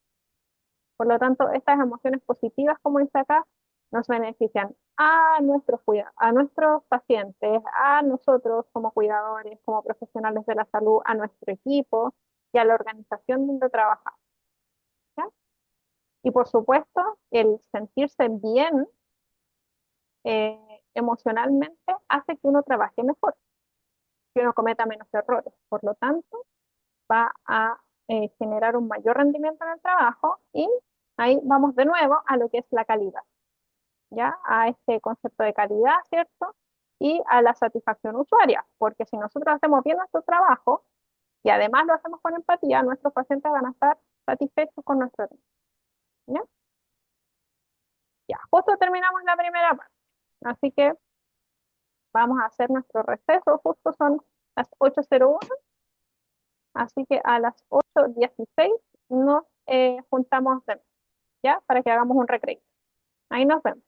Por lo tanto, estas emociones positivas, como dice acá, nos benefician a a nuestros pacientes, a nosotros como cuidadores, como profesionales de la salud, a nuestro equipo y a la organización donde trabajamos. ¿Ya? Y por supuesto, el sentirse bien emocionalmente hace que uno trabaje mejor, que uno cometa menos errores. Por lo tanto, va a generar un mayor rendimiento en el trabajo y ahí vamos de nuevo a lo que es la calidad, ¿ya? A este concepto de calidad, ¿cierto? Y a la satisfacción usuaria, porque si nosotros hacemos bien nuestro trabajo y además lo hacemos con empatía, nuestros pacientes van a estar satisfechos con nuestro atención. ¿Ya? Ya, justo terminamos la primera parte. Así que vamos a hacer nuestro receso, justo son las 8:01. Así que a las 8:16 nos juntamos de nuevo, ¿ya? Para que hagamos un recreo. Ahí nos vemos.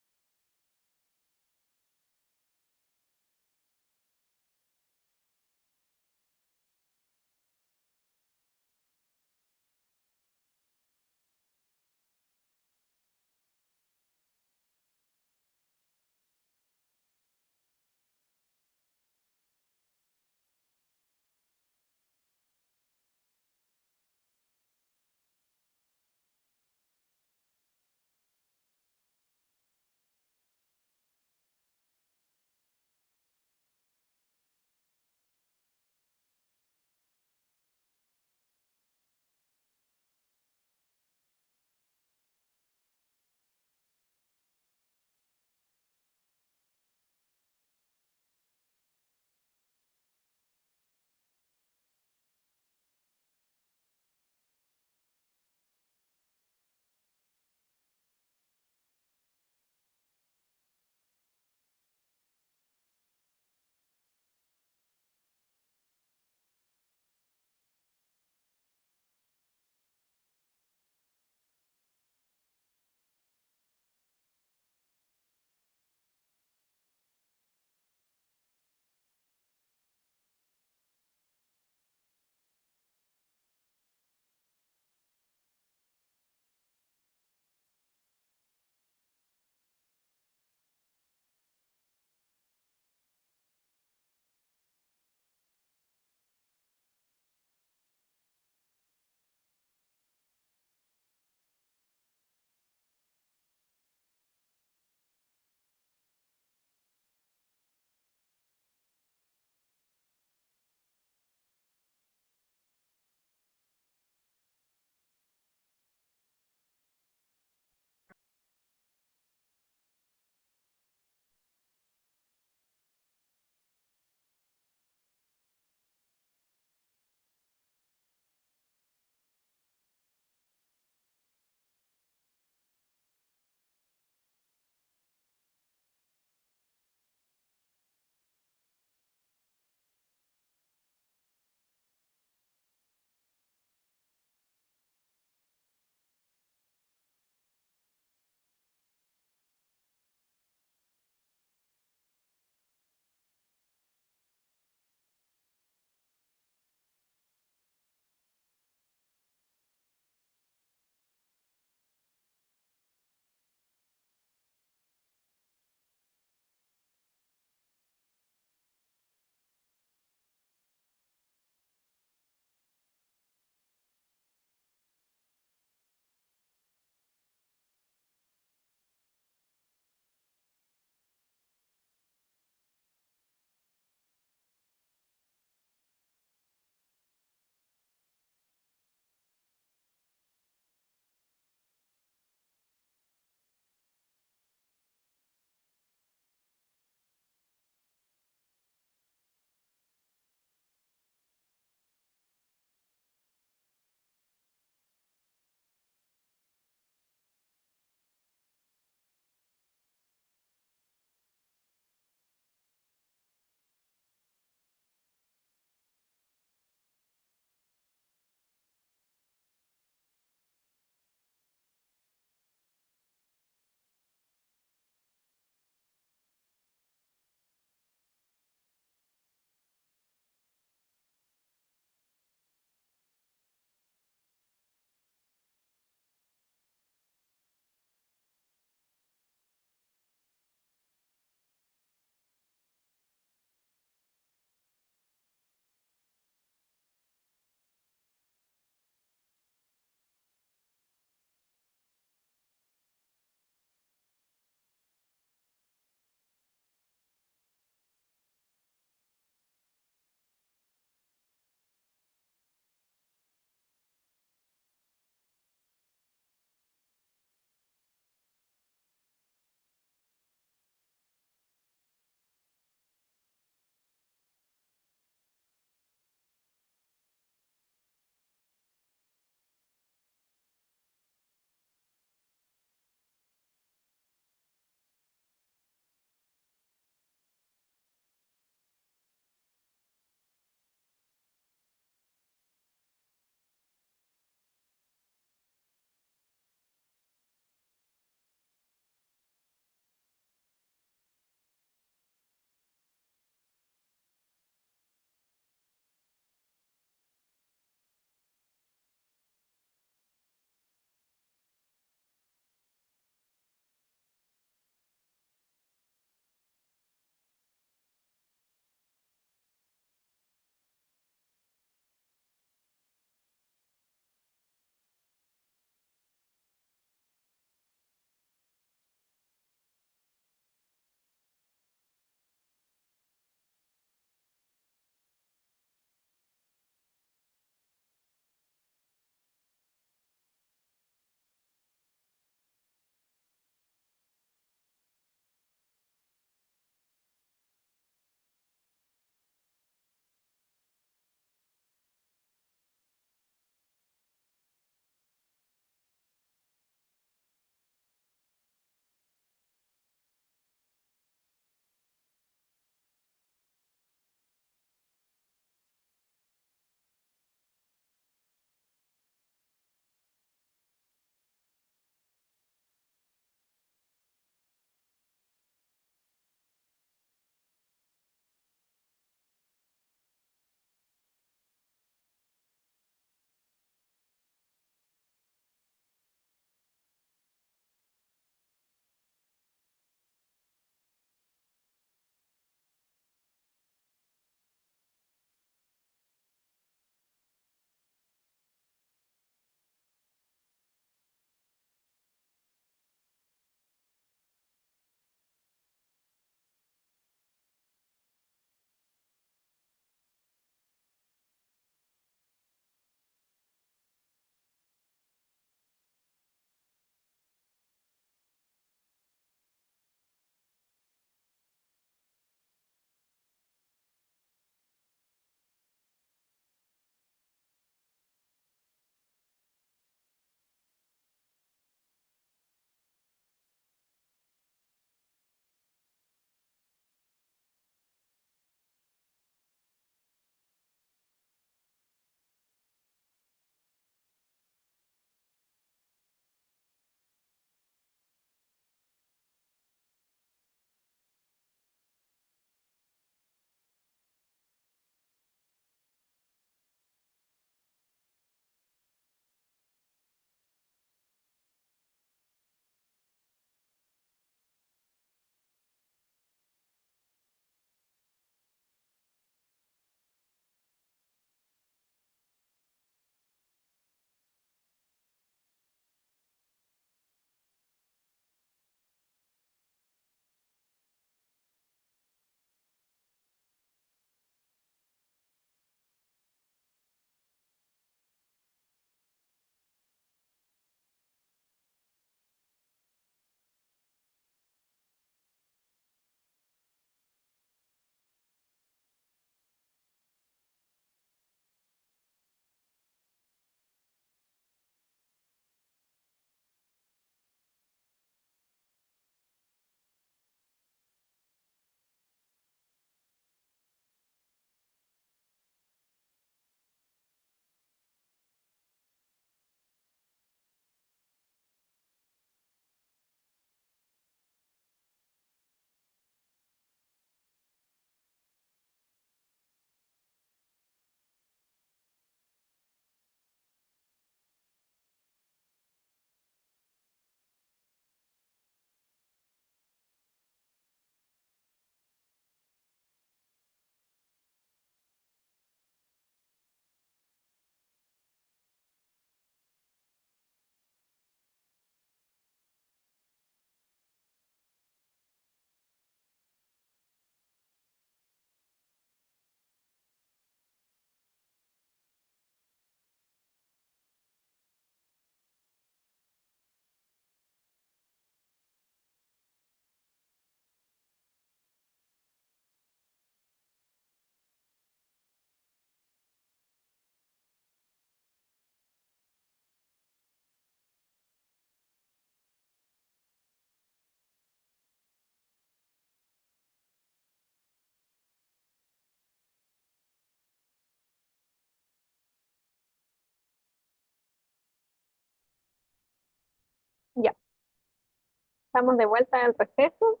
Estamos de vuelta en el receso.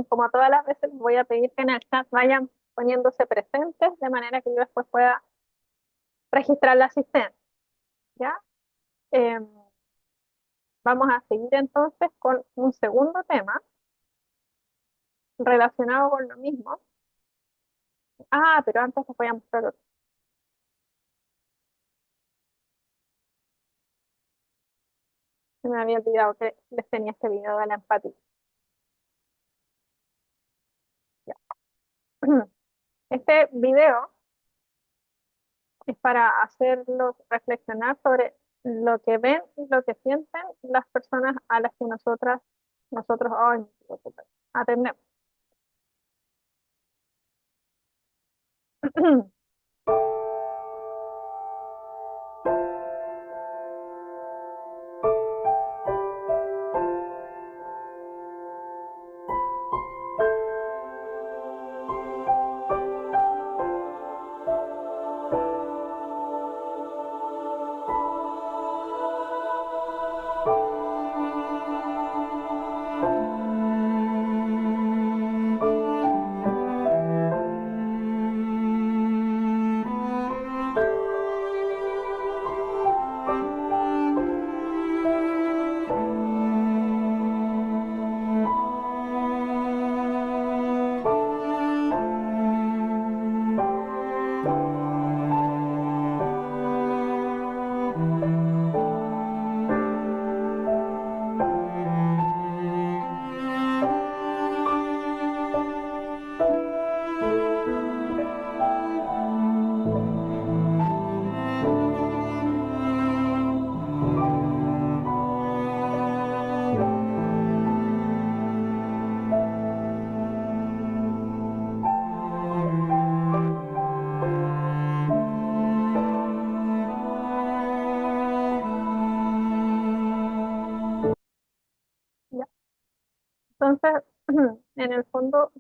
Como todas las veces, les voy a pedir que en el chat vayan poniéndose presentes de manera que yo después pueda registrar la asistencia. ¿Ya? Em, Vamos a seguir entonces con un segundo tema relacionado con lo mismo. Ah, pero antes les voy a mostrar otro. Se me había olvidado que les tenía este video de la empatía. Ya. Este video es para hacerlos reflexionar sobre lo que ven y lo que sienten las personas a las que nosotros ay, atendemos. Ya. Entonces, en el fondo,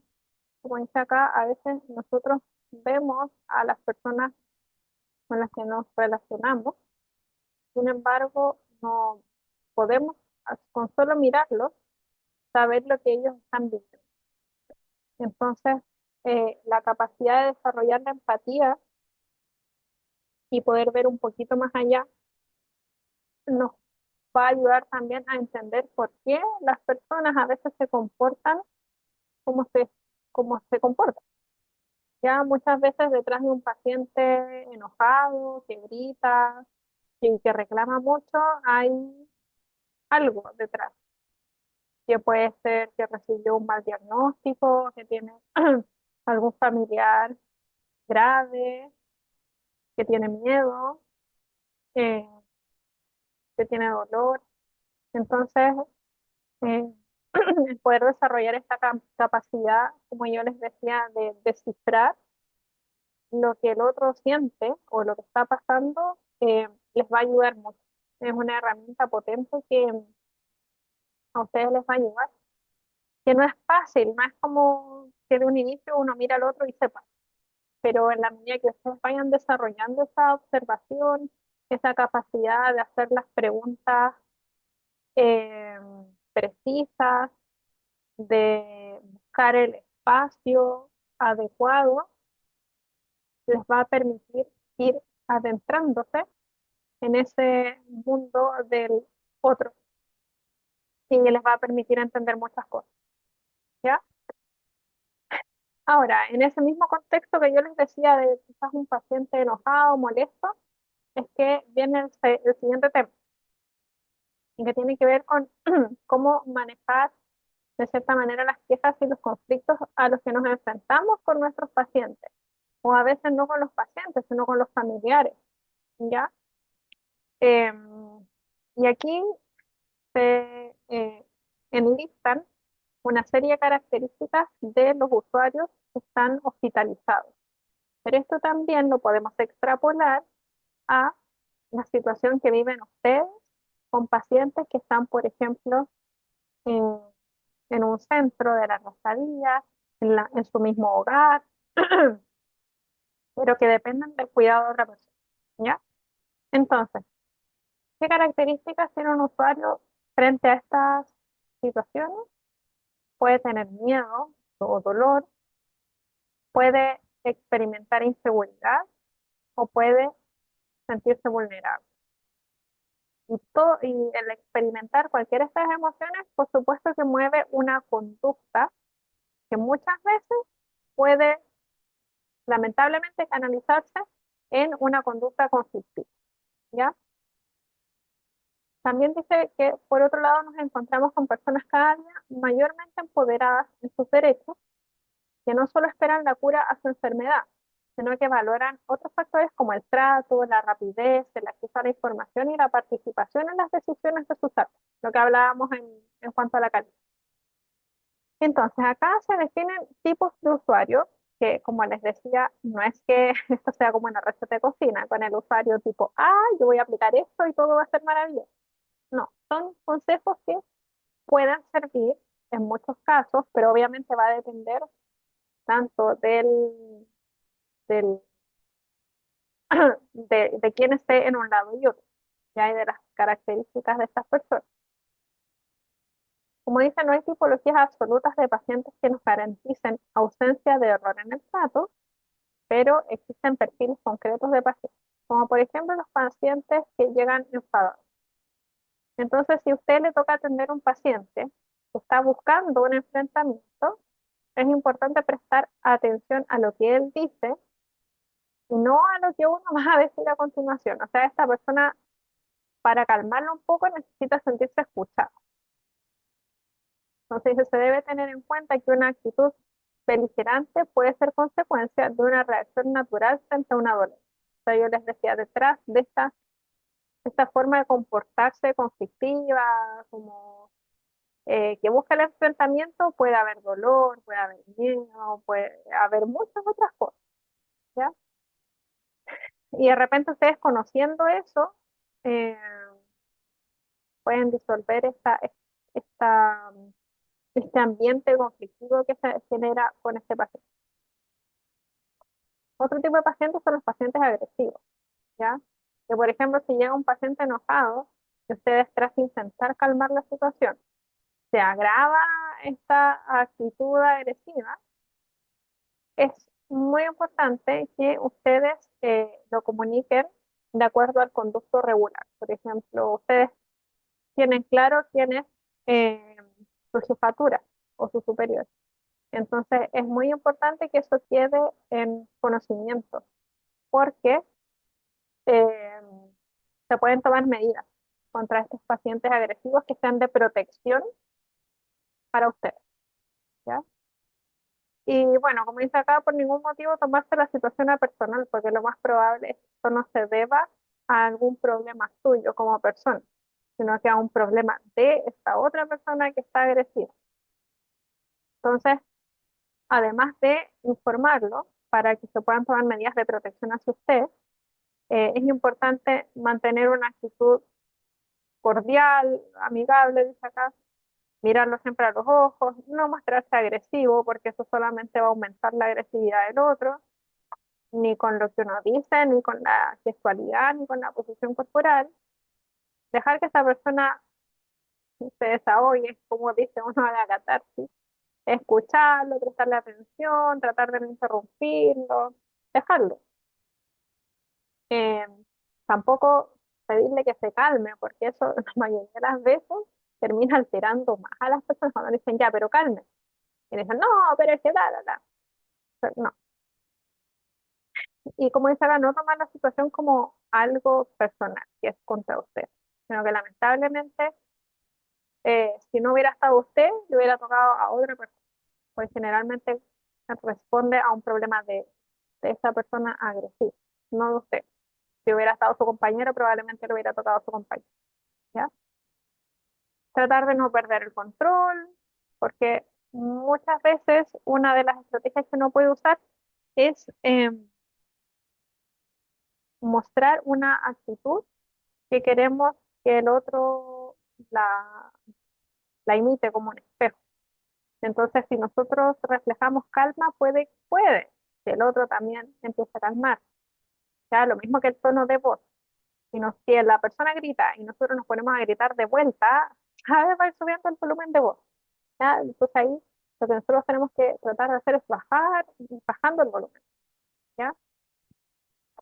como dice acá, a veces nosotros vemos a las personas con las que nos relacionamos, sin embargo, no podemos, con solo mirarlos, saber lo que ellos están viviendo. Entonces, la capacidad de desarrollar la empatía y poder ver un poquito más allá nos va a ayudar también a entender por qué las personas a veces se comportan como como se comportan. Ya muchas veces detrás de un paciente enojado, que grita y que reclama mucho, hay algo detrás, que puede ser que recibió un mal diagnóstico, que tiene algún familiar grave, que tiene miedo, eh, que tiene dolor. Entonces, eh, el poder desarrollar esta capacidad, como yo les decía, de descifrar lo que el otro siente o lo que está pasando, les va a ayudar mucho. Es una herramienta potente que a ustedes les va a ayudar, que no es fácil, no es como que de un inicio uno mira al otro y sepa, pero en la medida que ustedes vayan desarrollando esa observación, esa capacidad de hacer las preguntas eh, precisas, de buscar el espacio adecuado, les va a permitir ir adentrándose en ese mundo del otro y les va a permitir entender muchas cosas, ¿ya? Ahora, en ese mismo contexto que yo les decía de quizás un paciente enojado, molesto, es que viene el siguiente tema, y que tiene que ver con cómo manejar de cierta manera las quejas y los conflictos a los que nos enfrentamos con nuestros pacientes, o a veces no con los pacientes, sino con los familiares, ¿ya? Y aquí se enlistan una serie de características de los usuarios que están hospitalizados. Pero esto también lo podemos extrapolar a la situación que viven ustedes con pacientes que están, por ejemplo, en, en un centro de la Rosalía, en su mismo hogar, pero que dependen del cuidado de otra persona, ¿ya? Entonces, ¿qué características tiene un usuario frente a estas situaciones, puede tener miedo o dolor, puede experimentar inseguridad o puede sentirse vulnerable. Y el experimentar cualquiera de estas emociones, por supuesto que mueve una conducta que muchas veces puede lamentablemente canalizarse en una conducta conflictiva, ¿ya? También dice que por otro lado nos encontramos con personas cada día mayormente empoderadas en sus derechos, que no solo esperan la cura a su enfermedad, sino que valoran otros factores como el trato, la rapidez, el acceso a la información y la participación en las decisiones de sus actos, lo que hablábamos en cuanto a la calidad. Entonces, acá se definen tipos de usuarios, que como les decía, no es que esto sea como una receta de cocina, con el usuario tipo, yo voy a aplicar esto y todo va a ser maravilloso. No, son consejos que pueden servir en muchos casos, pero obviamente va a depender tanto del, de quién esté en un lado y otro, ya, y de las características de estas personas. Como dice, no hay tipologías absolutas de pacientes que nos garanticen ausencia de error en el trato, pero existen perfiles concretos de pacientes, como por ejemplo los pacientes que llegan enfadados. Entonces, si a usted le toca atender a un paciente que está buscando un enfrentamiento, es importante prestar atención a lo que él dice y no a lo que uno va a decir a continuación. O sea, esta persona, para calmarlo un poco, necesita sentirse escuchado. Entonces, se debe tener en cuenta que una actitud beligerante puede ser consecuencia de una reacción natural frente a una dolencia. O sea, yo les decía, detrás de esta forma de comportarse conflictiva, como que busca el enfrentamiento, puede haber dolor, puede haber miedo, puede haber muchas otras cosas, ¿ya? Y de repente ustedes conociendo eso, eh, pueden disolver esta, este ambiente conflictivo que se genera con este paciente. Otro tipo de pacientes son los pacientes agresivos, ¿ya? Que por ejemplo, si llega un paciente enojado, y ustedes tras intentar calmar la situación, se agrava esta actitud agresiva, es muy importante que ustedes lo comuniquen de acuerdo al conducto regular. Por ejemplo, ustedes tienen claro quién es su jefatura o su superior. Entonces, es muy importante que eso quede en conocimiento, porque eh, se pueden tomar medidas contra estos pacientes agresivos que sean de protección para ustedes, ¿ya? Y bueno, como dice acá, por ningún motivo tomarse la situación a personal, porque lo más probable es que esto no se deba a algún problema suyo como persona, sino que a un problema de esta otra persona que está agresiva. Entonces, además de informarlo para que se puedan tomar medidas de protección hacia usted, es importante mantener una actitud cordial, amigable, dice acá, mirarlo siempre a los ojos, no mostrarse agresivo, porque eso solamente va a aumentar la agresividad del otro, ni con lo que uno dice, ni con la gestualidad, ni con la posición corporal. Dejar que esta persona se desahogue, como dice uno, haga catarsis, escucharlo, prestarle atención, tratar de no interrumpirlo, dejarlo. Eh, Tampoco pedirle que se calme, porque eso la mayoría de las veces termina alterando más a las personas cuando dicen ya, pero calme. Y dicen, no, pero es que da. Pero no. Y como dice acá, no tomar la situación como algo personal, que es contra usted, sino que lamentablemente, si no hubiera estado usted, le hubiera tocado a otra persona, pues generalmente responde a un problema de esa persona agresiva, no de usted. Si hubiera estado su compañero, probablemente le hubiera tocado a su compañero, ¿ya? Tratar de no perder el control, porque muchas veces una de las estrategias que uno puede usar es mostrar una actitud que queremos que el otro la imite como un espejo. Entonces, si nosotros reflejamos calma, puede que el otro también empiece a calmar. Ya, lo mismo que el tono de voz. Si la persona grita y nosotros nos ponemos a gritar de vuelta, cada vez va a ir subiendo el volumen de voz. ¿Ya? Entonces ahí lo que nosotros tenemos que tratar de hacer es bajando el volumen. ¿Ya?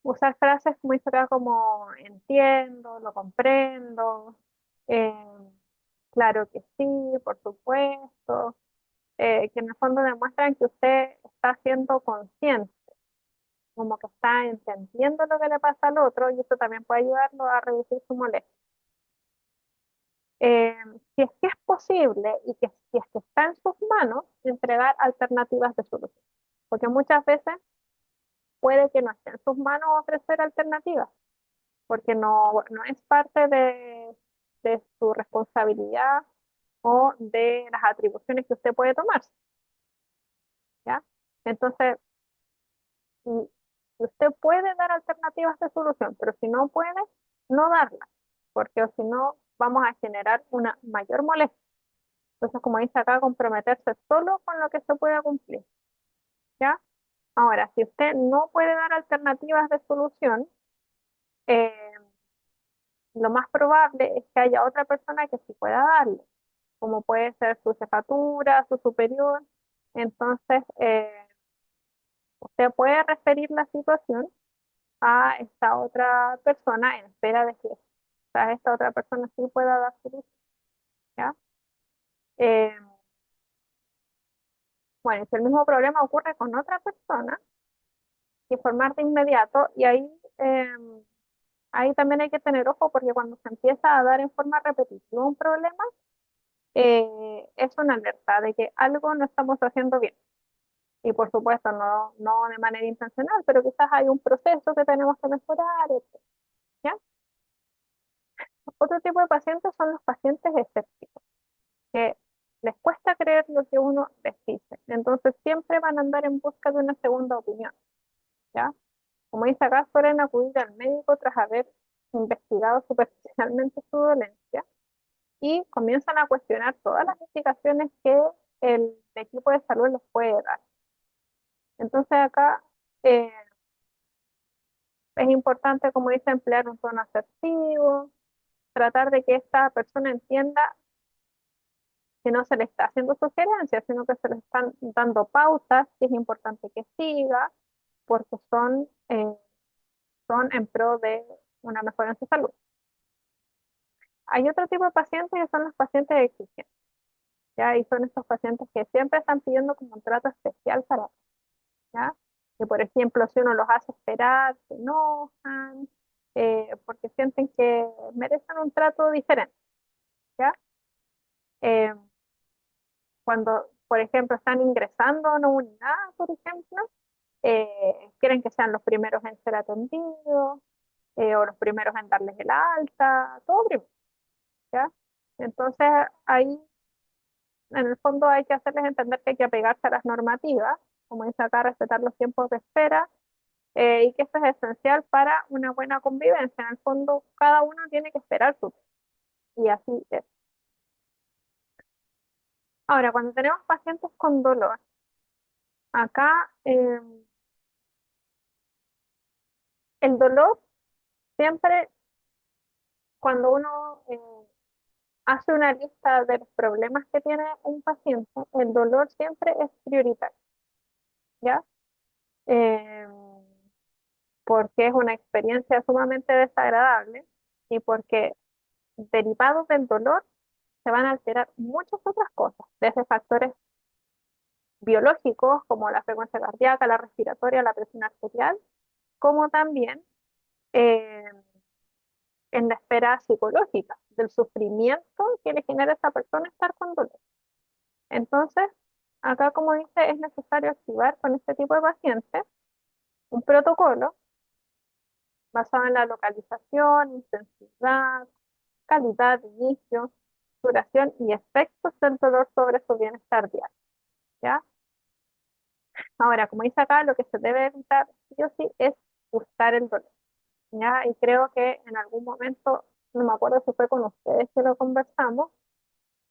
Usar frases como dice acá como entiendo, lo comprendo, eh, claro que sí, por supuesto, que en el fondo demuestran que usted está siendo consciente, como que está entendiendo lo que le pasa al otro y eso también puede ayudarlo a reducir su molestia. Eh, si es que es posible y que si es que está en sus manos, entregar alternativas de solución, porque muchas veces puede que no esté en sus manos ofrecer alternativas, porque no es parte de su responsabilidad o de las atribuciones que usted puede tomarse, ¿ya? Entonces, si usted puede dar alternativas de solución, pero si no puede, no darlas, porque si no, vamos a generar una mayor molestia. Entonces, como dice acá, comprometerse solo con lo que se pueda cumplir, ¿ya? Ahora, si usted no puede dar alternativas de solución, eh, lo más probable es que haya otra persona que sí pueda darle, como puede ser su jefatura, su superior. Entonces, usted puede referir la situación a esta otra persona en espera de que esta otra persona sí pueda dar solución, ¿ya? Eh, bueno, si el mismo problema ocurre con otra persona, informar de inmediato y ahí también hay que tener ojo porque cuando se empieza a dar en forma repetitiva un problema, es una alerta de que algo no estamos haciendo bien. Y por supuesto, no de manera intencional, pero quizás hay un proceso que tenemos que mejorar, etc., ¿ya? Otro tipo de pacientes son los pacientes escépticos, que les cuesta creer lo que uno les dice. Entonces siempre van a andar en busca de una segunda opinión, ¿ya? Como dice acá, suelen acudir al médico tras haber investigado superficialmente su dolencia y comienzan a cuestionar todas las indicaciones que el equipo de salud les puede dar. Entonces acá es importante, como dice, emplear un tono asertivo, tratar de que esta persona entienda que no se le está haciendo sugerencias, sino que se le están dando pautas que es importante que siga, porque son en pro de una mejora en su salud. Hay otro tipo de pacientes que son los pacientes exigentes, ¿ya? Y son estos pacientes que siempre están pidiendo como un trato especial para ellos, ¿ya? Que por ejemplo, si uno los hace esperar, se enojan, porque sienten que merecen un trato diferente, ¿ya? Eh, Cuando, por ejemplo, están ingresando a una unidad, por ejemplo, quieren que sean los primeros en ser atendidos, o los primeros en darles el alta, todo primero, ¿ya? Entonces, ahí, en el fondo, hay que hacerles entender que hay que apegarse a las normativas, como dice acá, respetar los tiempos de espera, y que esto es esencial para una buena convivencia. En el fondo, cada uno tiene que esperar su turno, y así es. Ahora, cuando tenemos pacientes con dolor, acá el dolor siempre, cuando uno hace una lista de los problemas que tiene un paciente, el dolor siempre es prioritario, ¿ya? Eh, Porque es una experiencia sumamente desagradable y porque derivados del dolor se van a alterar muchas otras cosas, desde factores biológicos como la frecuencia cardíaca, la respiratoria, la presión arterial, como también eh, en la esfera psicológica, del sufrimiento que le genera a esa persona estar con dolor. Entonces, acá, como dice, es necesario activar con este tipo de pacientes un protocolo basado en la localización, intensidad, calidad, inicio, duración y efectos del dolor sobre su bienestar diario, ¿ya? Ahora, como dice acá, lo que se debe evitar sí o sí es buscar el dolor, ¿ya? Y creo que en algún momento, no me acuerdo si fue con ustedes que lo conversamos,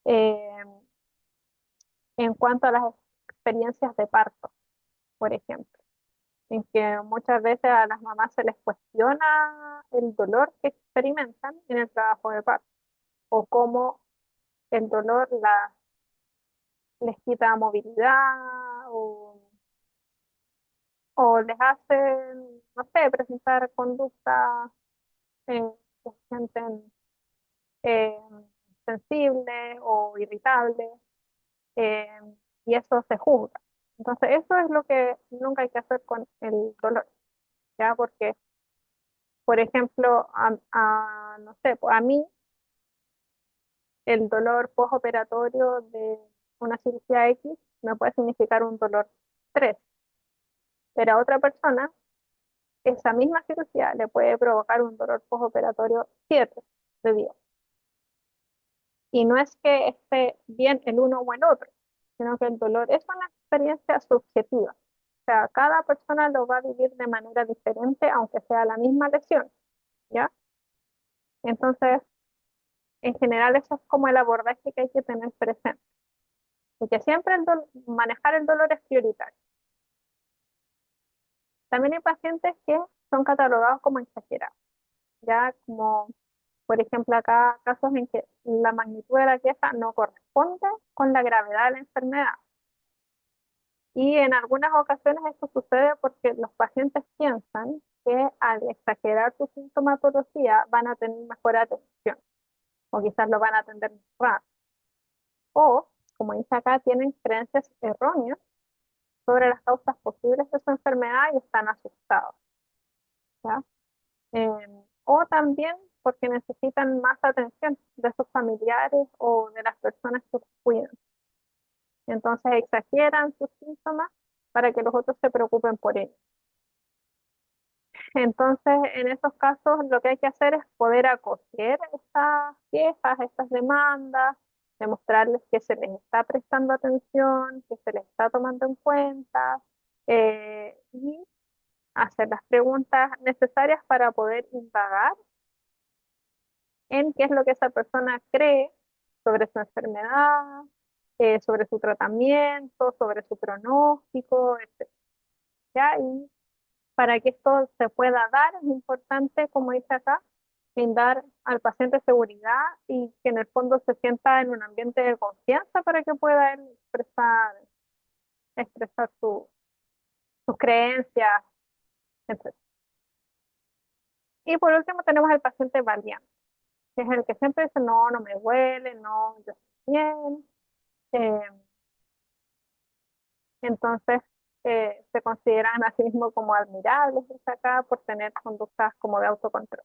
eh, en cuanto a las experiencias de parto, por ejemplo, en que muchas veces a las mamás se les cuestiona el dolor que experimentan en el trabajo de parto o cómo el dolor les quita movilidad o les hace, no sé, presentar conductas que se sienten eh, sensibles o irritables, eh, y eso se juzga. Entonces, eso es lo que nunca hay que hacer con el dolor, ¿ya? Porque, por ejemplo, no sé, a mí el dolor postoperatorio de una cirugía X me puede significar un dolor 3, pero a otra persona esa misma cirugía le puede provocar un dolor postoperatorio 7 de 10. Y no es que esté bien el uno o el otro, sino que el dolor es una experiencia subjetiva. O sea, cada persona lo va a vivir de manera diferente, aunque sea la misma lesión, ¿ya? Entonces, en general, eso es como el abordaje que hay que tener presente. Y que siempre manejar el dolor es prioritario. También hay pacientes que son catalogados como exagerados, ya como, por ejemplo, acá casos en que la magnitud de la queja no corresponde con la gravedad de la enfermedad. Y en algunas ocasiones esto sucede porque los pacientes piensan que al exagerar su sintomatología van a tener mejor atención o quizás lo van a atender más rápido. O, como dice acá, tienen creencias erróneas sobre las causas posibles de su enfermedad y están asustados, ¿ya? O también porque necesitan más atención de sus familiares o de las personas que los cuidan. Entonces exageran sus síntomas para que los otros se preocupen por ellos. Entonces, en esos casos, lo que hay que hacer es poder acoger estas quejas, estas demandas, demostrarles que se les está prestando atención, que se les está tomando en cuenta, y hacer las preguntas necesarias para poder indagar en qué es lo que esa persona cree sobre su enfermedad, sobre su tratamiento, sobre su pronóstico, etc. ¿Ya? Y para que esto se pueda dar, es importante, como dice acá, brindar al paciente seguridad y que en el fondo se sienta en un ambiente de confianza para que pueda él expresar sus creencias, etc. Y por último tenemos el paciente valiente, que es el que siempre dice, no, no me duele, no, yo estoy bien. Eh, entonces, se consideran a sí mismos como admirables, dice acá, por tener conductas como de autocontrol.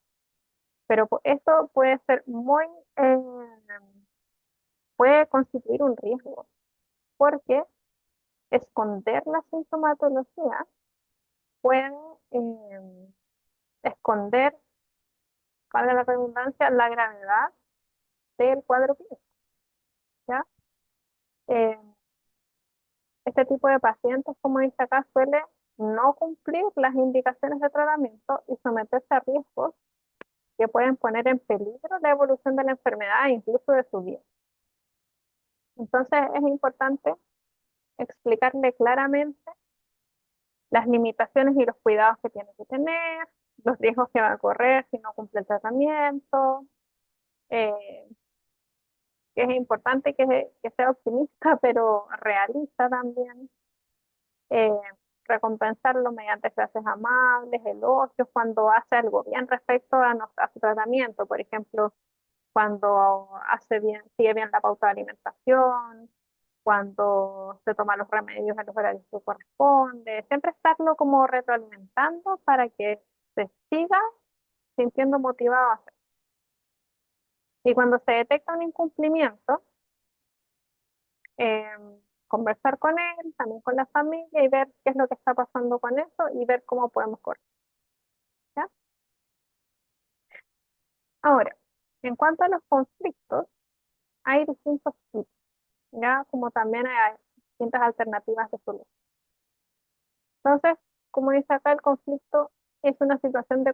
Pero esto puede ser eh, puede constituir un riesgo, porque esconder la sintomatología puede esconder, valga la redundancia, la gravedad del cuadro clínico, ¿ya? Eh, este tipo de pacientes, como dice acá, suele no cumplir las indicaciones de tratamiento y someterse a riesgos que pueden poner en peligro la evolución de la enfermedad e incluso de su vida. Entonces es importante explicarle claramente las limitaciones y los cuidados que tiene que tener, los riesgos que va a correr si no cumple el tratamiento, que es importante que sea optimista, pero realista también, eh, recompensarlo mediante frases amables, elogios, cuando hace algo bien respecto a su tratamiento, por ejemplo, cuando sigue bien la pauta de alimentación, cuando se toma los remedios en los horarios que corresponde, siempre estarlo como retroalimentando para que se siga sintiendo motivado a hacer. Y cuando se detecta un incumplimiento, eh, conversar con él, también con la familia y ver qué es lo que está pasando con eso y ver cómo podemos corregir, ¿ya? Ahora, en cuanto a los conflictos, hay distintos tipos, ¿ya? Como también hay distintas alternativas de solución. Entonces, como dice acá, el conflicto es una situación de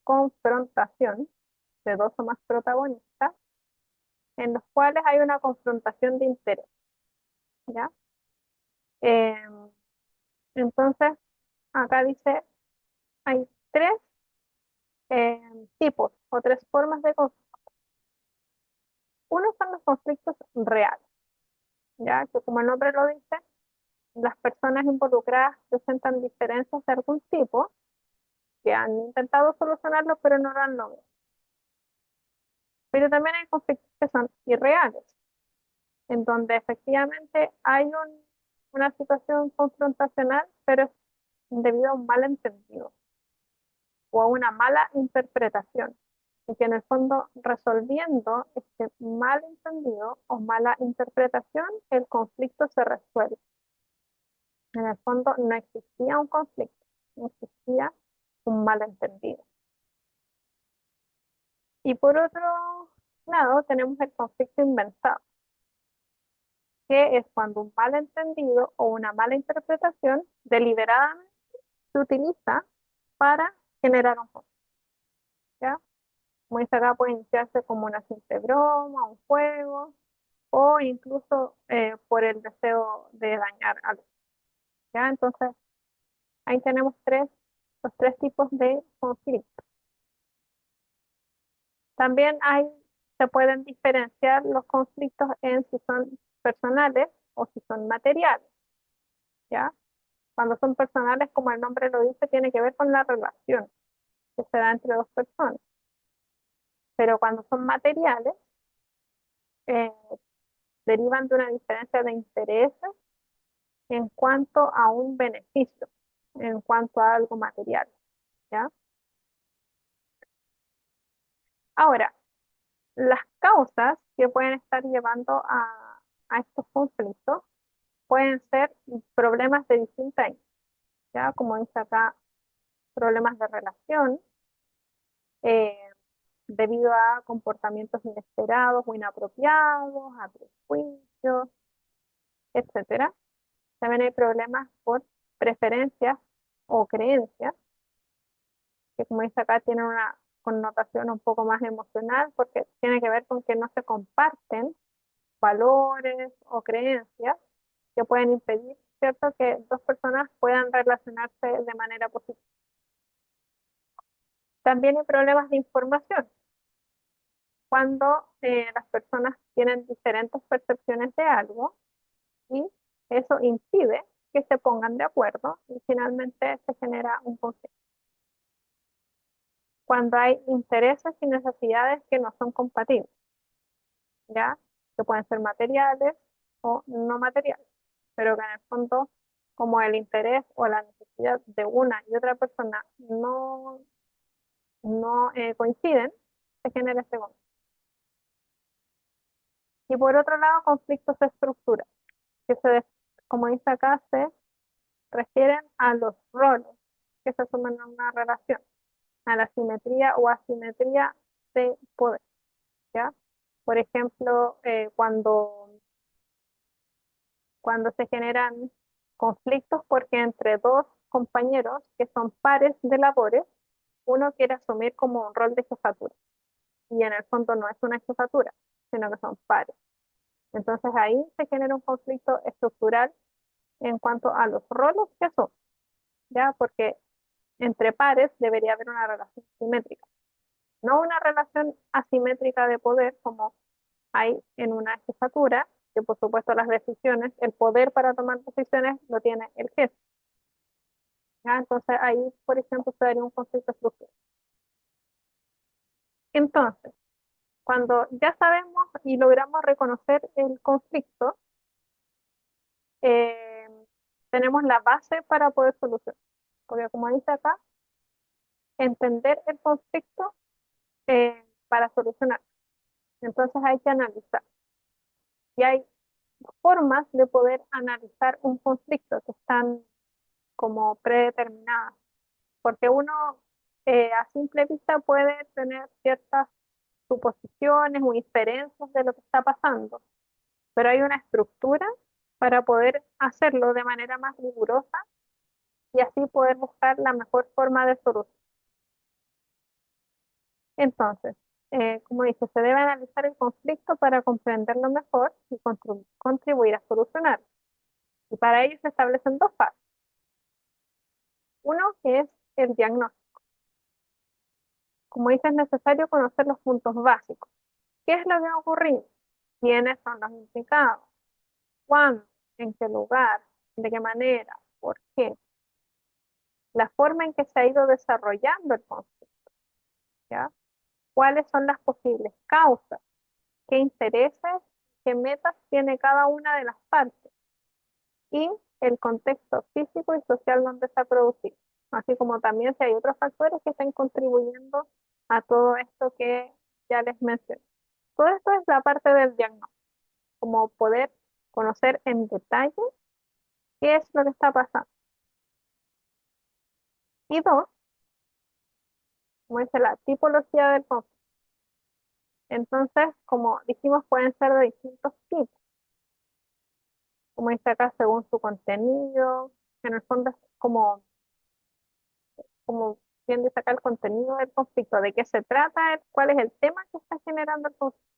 confrontación de dos o más protagonistas en los cuales hay una confrontación de interés, ¿ya? Eh, entonces, acá dice, hay tres tipos o tres formas de conflicto. Uno son los conflictos reales, ya que como el nombre lo dice, las personas involucradas presentan diferencias de algún tipo que han intentado solucionarlo, pero no lo han logrado. Pero también hay conflictos que son irreales, en donde efectivamente hay una situación confrontacional, pero es debido a un malentendido o a una mala interpretación. Y que en el fondo, resolviendo este malentendido o mala interpretación, el conflicto se resuelve. En el fondo no existía un conflicto, no existía un malentendido. Y por otro lado tenemos el conflicto inventado, que es cuando un malentendido o una mala interpretación deliberadamente se utiliza para generar un conflicto. ¿Ya? Como dice acá, puede iniciarse como una simple broma, un juego, o incluso por el deseo de dañar a alguien. ¿Ya? Entonces, ahí tenemos los tres tipos de conflictos. También se pueden diferenciar los conflictos en si son personales o si son materiales, ¿ya? Cuando son personales, como el nombre lo dice, tiene que ver con la relación que se da entre dos personas. Pero cuando son materiales, eh, derivan de una diferencia de intereses en cuanto a un beneficio, en cuanto a algo material, ¿ya? Ahora, las causas que pueden estar llevando a estos conflictos pueden ser problemas de distinta índole, ¿ya? Como dice acá, problemas de relación, eh, debido a comportamientos inesperados o inapropiados, a prejuicios, etcétera. También hay problemas por preferencias o creencias, que como dice acá tienen una connotación un poco más emocional porque tiene que ver con que no se comparten valores o creencias que pueden impedir, ¿cierto?, que dos personas puedan relacionarse de manera positiva. También hay problemas de información, cuando las personas tienen diferentes percepciones de algo y eso impide que se pongan de acuerdo y finalmente se genera un conflicto. Cuando hay intereses y necesidades que no son compatibles, ¿ya? Que pueden ser materiales o no materiales, pero que en el fondo, como el interés o la necesidad de una y otra persona no coinciden, se genera este conflicto. Y por otro lado, conflictos de estructura, que como dice acá, se refieren a los roles que se asumen en una relación, a la simetría o asimetría de poder, ¿ya? Por ejemplo, cuando se generan conflictos porque entre dos compañeros que son pares de labores, uno quiere asumir como un rol de jefatura, y en el fondo no es una jefatura, sino que son pares. Entonces ahí se genera un conflicto estructural en cuanto a los roles que son, ¿ya? Porque entre pares debería haber una relación simétrica, no una relación asimétrica de poder como hay en una jefatura, que por supuesto las decisiones, el poder para tomar decisiones lo tiene el jefe. ¿Ya? Entonces ahí, por ejemplo, se daría un conflicto estructural. Entonces, cuando ya sabemos y logramos reconocer el conflicto, eh, tenemos la base para poder solucionar. Porque como dice acá, entender el conflicto para solucionar. Entonces hay que analizar. Y hay formas de poder analizar un conflicto que están como predeterminadas. Porque uno a simple vista puede tener ciertas suposiciones o inferencias de lo que está pasando, pero hay una estructura para poder hacerlo de manera más rigurosa y así poder buscar la mejor forma de solución. Entonces, como dije, se debe analizar el conflicto para comprenderlo mejor y contribuir a solucionarlo. Y para ello se establecen dos fases. Uno que es el diagnóstico. Como dice, es necesario conocer los puntos básicos. ¿Qué es lo que ha ocurrido? quiénes son los implicados, cuándo, en qué lugar, de qué manera, por qué, la forma en que se ha ido desarrollando el conflicto, ¿ya? ¿Cuáles son las posibles causas? ¿Qué intereses, qué metas tiene cada una de las partes? Y el contexto físico y social donde se ha producido, así como también si hay otros factores que estén contribuyendo a todo esto que ya les mencioné. Todo esto es la parte del diagnóstico, como poder conocer en detalle qué es lo que está pasando. Y dos, como dice la tipología del conflicto. Entonces, como dijimos, pueden ser de distintos tipos, como dice acá, según su contenido, en el fondo es como bien dice acá el contenido del conflicto, de qué se trata, cuál es el tema que está generando el conflicto,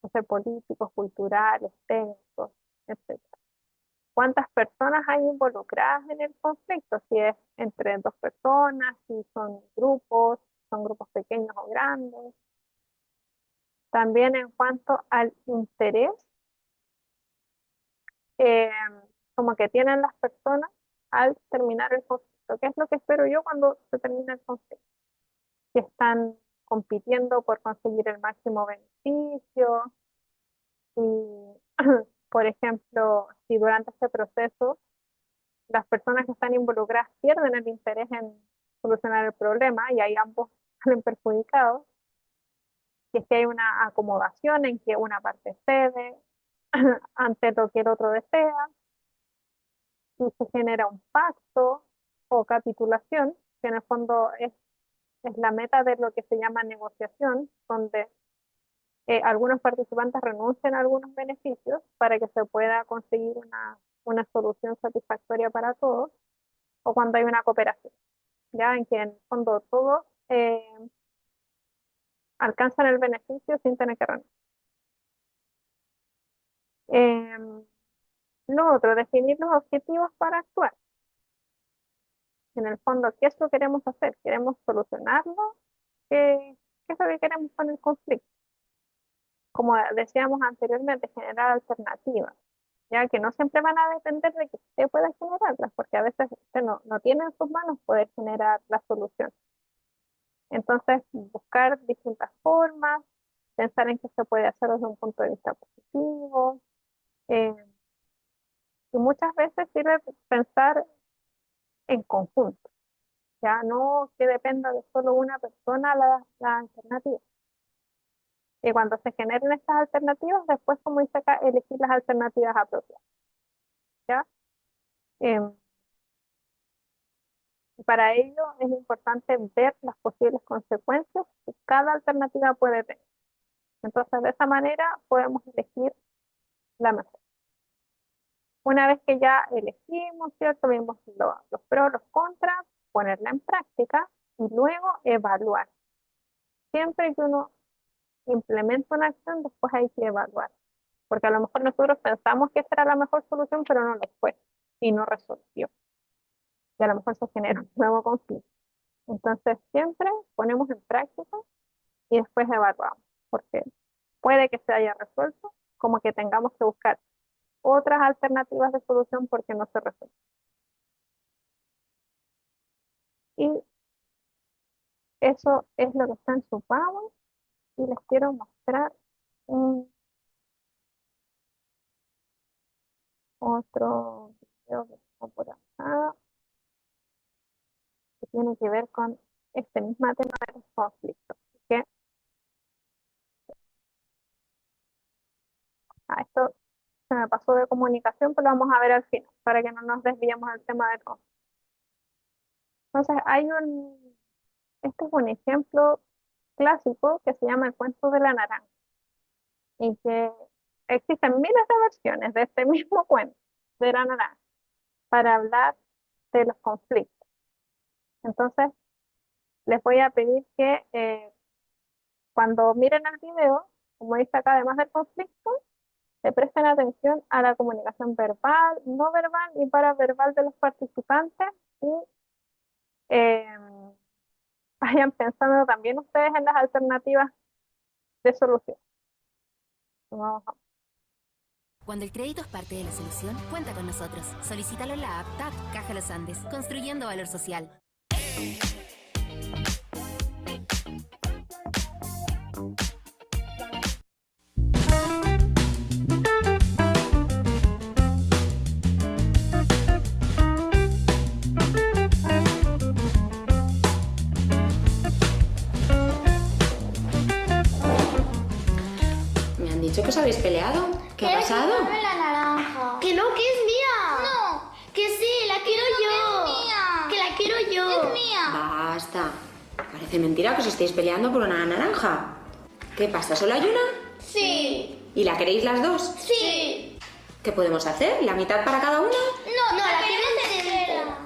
no sé, políticos, culturales, técnicos, etcétera. ¿Cuántas personas hay involucradas en el conflicto? Si es entre dos personas, si son grupos pequeños o grandes. También en cuanto al interés, eh, como que tienen las personas al terminar el conflicto. ¿Qué es lo que espero yo cuando se termina el conflicto? Que están compitiendo por conseguir el máximo beneficio y, por ejemplo, si durante este proceso las personas que están involucradas pierden el interés en solucionar el problema y ahí ambos salen perjudicados, si es que hay una acomodación en que una parte cede ante lo que el otro desea, si se genera un pacto o capitulación, que en el fondo es la meta de lo que se llama negociación, donde algunos participantes renuncian a algunos beneficios para que se pueda conseguir una solución satisfactoria para todos, o cuando hay una cooperación, ya en que en el fondo todos alcanzan el beneficio sin tener que renunciar. Lo otro, definir los objetivos para actuar. En el fondo, ¿qué es lo que queremos hacer? ¿Queremos solucionarlo? ¿Qué es lo que queremos con el conflicto? Como decíamos anteriormente, generar alternativas, ya que no siempre van a depender de que usted pueda generarlas, porque a veces usted no tiene en sus manos poder generar la solución. Entonces, buscar distintas formas, pensar en qué se puede hacer desde un punto de vista positivo, eh, y muchas veces sirve pensar en conjunto, ya no que dependa de solo una persona la alternativa. Y cuando se generen estas alternativas, después, como dice acá, elegir las alternativas apropiadas, ¿ya? Para ello es importante ver las posibles consecuencias que cada alternativa puede tener. Entonces, de esa manera podemos elegir la mejor. Una vez que ya elegimos, ¿cierto? Vimos los pros, los contras, ponerla en práctica y luego evaluar. Siempre que uno implementa una acción, después hay que evaluar. Porque a lo mejor nosotros pensamos que esta era la mejor solución, pero no lo fue y no resolvió. Y a lo mejor se genera un nuevo conflicto. Entonces, siempre ponemos en práctica y después evaluamos, porque puede que se haya resuelto, como que tengamos que buscar otras alternativas de solución porque no se resuelve. Y eso es lo que está en su PowerPoint y les quiero mostrar un otro video que está por acá, que tiene que ver con este mismo tema de los conflictos. Así que, esto se me pasó de comunicación, pero lo vamos a ver al final, para que no nos desviemos del tema del conflicto. Entonces, este es un ejemplo clásico que se llama el cuento de la naranja, y que existen miles de versiones de este mismo cuento de la naranja para hablar de los conflictos. Entonces, les voy a pedir que cuando miren el video, como dice acá, además del conflicto, le presten atención a la comunicación verbal, no verbal y paraverbal de los participantes y eh, vayan pensando también ustedes en las alternativas de solución. Vamos a- Cuando el crédito es parte de la solución, cuenta con nosotros. Solicítalo en la app TAP Caja Los Andes, construyendo valor social. Me han dicho que os habéis peleado. ¿Qué ha pasado? Dame la naranja. Que no, que es mía. No, que sí, la quiero yo. Es mía. Que la quiero yo. Es mía. Basta. Parece mentira que os estéis peleando por una naranja. ¿Qué pasa? ¿Solo hay una? Sí. ¿Y la queréis las dos? Sí. ¿Qué podemos hacer? ¿La mitad para cada una? No, la quiero entera.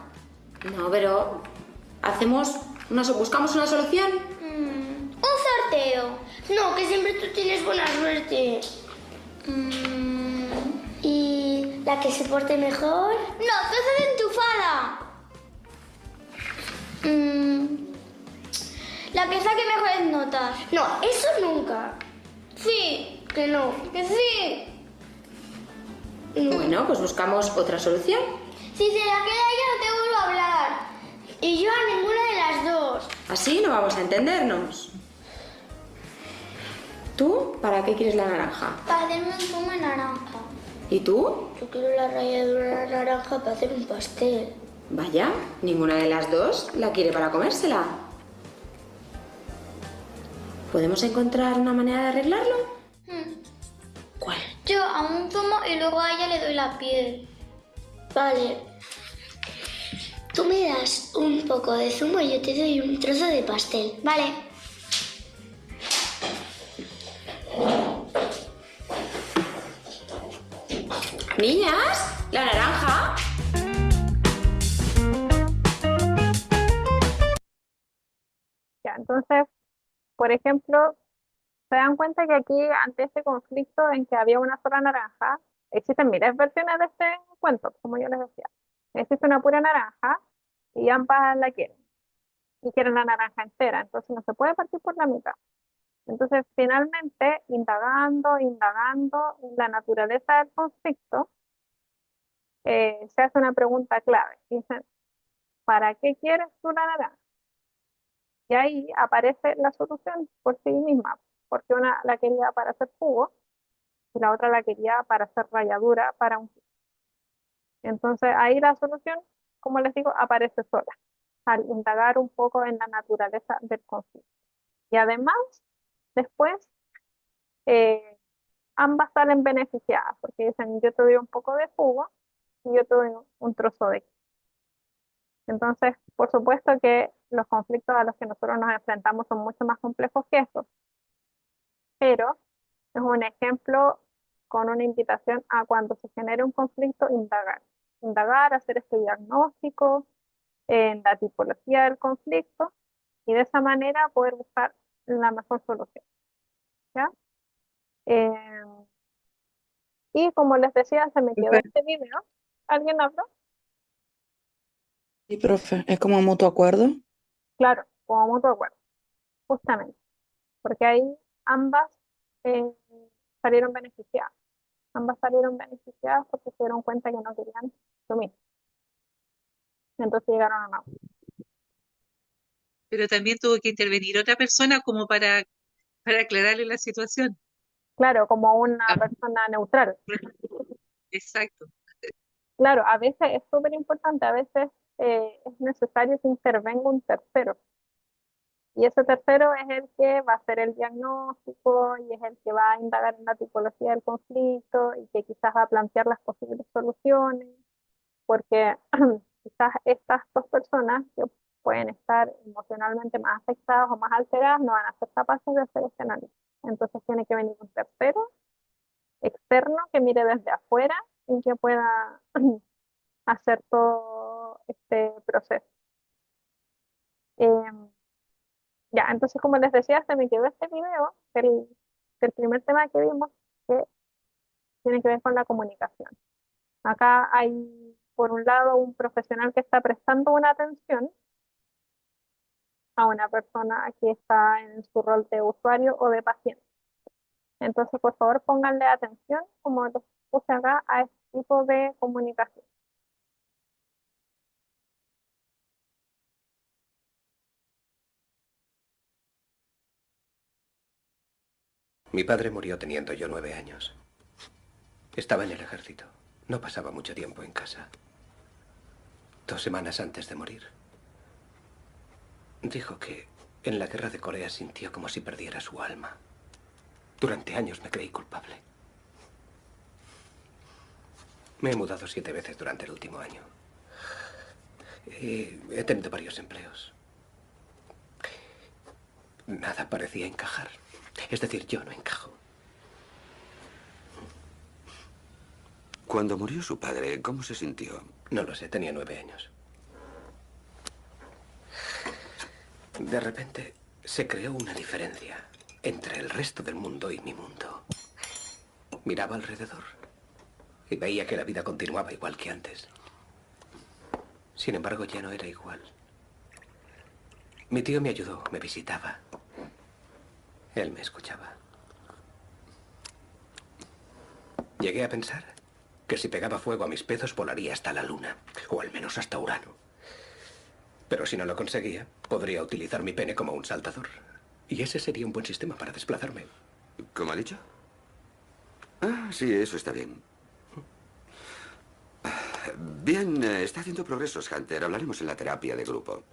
No, pero buscamos una solución. Un sorteo. No, que siempre tú tienes buena suerte. ¿Y la que se porte mejor? No, tú estás entufada. La que saque mejores notas. No, eso nunca. Sí, que no, que sí. Bueno, pues buscamos otra solución. Si se la queda ella no te vuelvo a hablar. Y yo a ninguna de las dos. Así no vamos a entendernos. ¿Tú para qué quieres la naranja? Para hacerme un zumo de naranja. ¿Y tú? Yo quiero la ralladura de la naranja para hacer un pastel. Vaya, ninguna de las dos la quiere para comérsela. ¿Podemos encontrar una manera de arreglarlo? ¿Cuál? Yo hago un zumo y luego a ella le doy la piel. Vale. Tú me das un poco de zumo y yo te doy un trozo de pastel. Vale. Niñas, la naranja. Ya, entonces, por ejemplo, se dan cuenta que aquí, ante este conflicto en que había una sola naranja, existen miles de versiones de este cuento, como yo les decía. Existe una pura naranja y ambas la quieren. Y quieren la naranja entera, entonces no se puede partir por la mitad. Entonces, finalmente, indagando en la naturaleza del conflicto, se hace una pregunta clave. Dicen, ¿para qué quieres tú la naranja? Y ahí aparece la solución por sí misma, porque una la quería para hacer jugo y la otra la quería para hacer ralladura para un jugo. Entonces ahí la solución, como les digo, aparece sola, al indagar un poco en la naturaleza del conflicto. Y además, después, ambas salen beneficiadas, porque dicen, yo te doy un poco de jugo y yo te doy un trozo de queso. Entonces, por supuesto que los conflictos a los que nosotros nos enfrentamos son mucho más complejos que estos, pero es un ejemplo con una invitación a cuando se genere un conflicto, indagar, hacer este diagnóstico en la tipología del conflicto y de esa manera poder buscar la mejor solución. ¿Ya? Y como les decía, se me quedó este video. ¿Alguien habló? Sí, profe, es como mutuo acuerdo. Claro, como mutuo acuerdo, justamente, porque ahí ambas eh, salieron beneficiadas. Ambas salieron beneficiadas porque se dieron cuenta que no querían lo mismo. Entonces llegaron a un acuerdo. Pero también tuvo que intervenir otra persona como para aclararle la situación. Claro, como una persona neutral. Exacto. Claro, a veces es súper importante, a veces es necesario que intervenga un tercero. Y ese tercero es el que va a hacer el diagnóstico y es el que va a indagar en la tipología del conflicto y que quizás va a plantear las posibles soluciones, porque quizás estas dos personas que pueden estar emocionalmente más afectadas o más alteradas no van a ser capaces de hacer este análisis. Entonces tiene que venir un tercero externo que mire desde afuera y que pueda hacer todo este proceso. Ya, entonces como les decía, se me quedó este video, el primer tema que vimos, que tiene que ver con la comunicación. Acá hay, por un lado, un profesional que está prestando una atención a una persona que está en su rol de usuario o de paciente. Entonces, por favor, pónganle atención, como les puse acá, a este tipo de comunicación. Mi padre murió teniendo yo 9 años. Estaba en el ejército. No pasaba mucho tiempo en casa. 2 semanas antes de morir, dijo que en la guerra de Corea sintió como si perdiera su alma. Durante años me creí culpable. Me he mudado 7 veces durante el último año. Y he tenido varios empleos. Nada parecía encajar. Es decir, yo no encajo. Cuando murió su padre, ¿cómo se sintió? No lo sé, tenía 9 años. De repente se creó una diferencia entre el resto del mundo y mi mundo. Miraba alrededor y veía que la vida continuaba igual que antes. Sin embargo, ya no era igual. Mi tío me ayudó, me visitaba. Él me escuchaba. Llegué a pensar que si pegaba fuego a mis pezos volaría hasta la luna, o al menos hasta Urano. Pero si no lo conseguía, podría utilizar mi pene como un saltador. Y ese sería un buen sistema para desplazarme. ¿Cómo ha dicho? Ah, sí, eso está bien. Bien, está haciendo progresos, Hunter. Hablaremos en la terapia de grupo.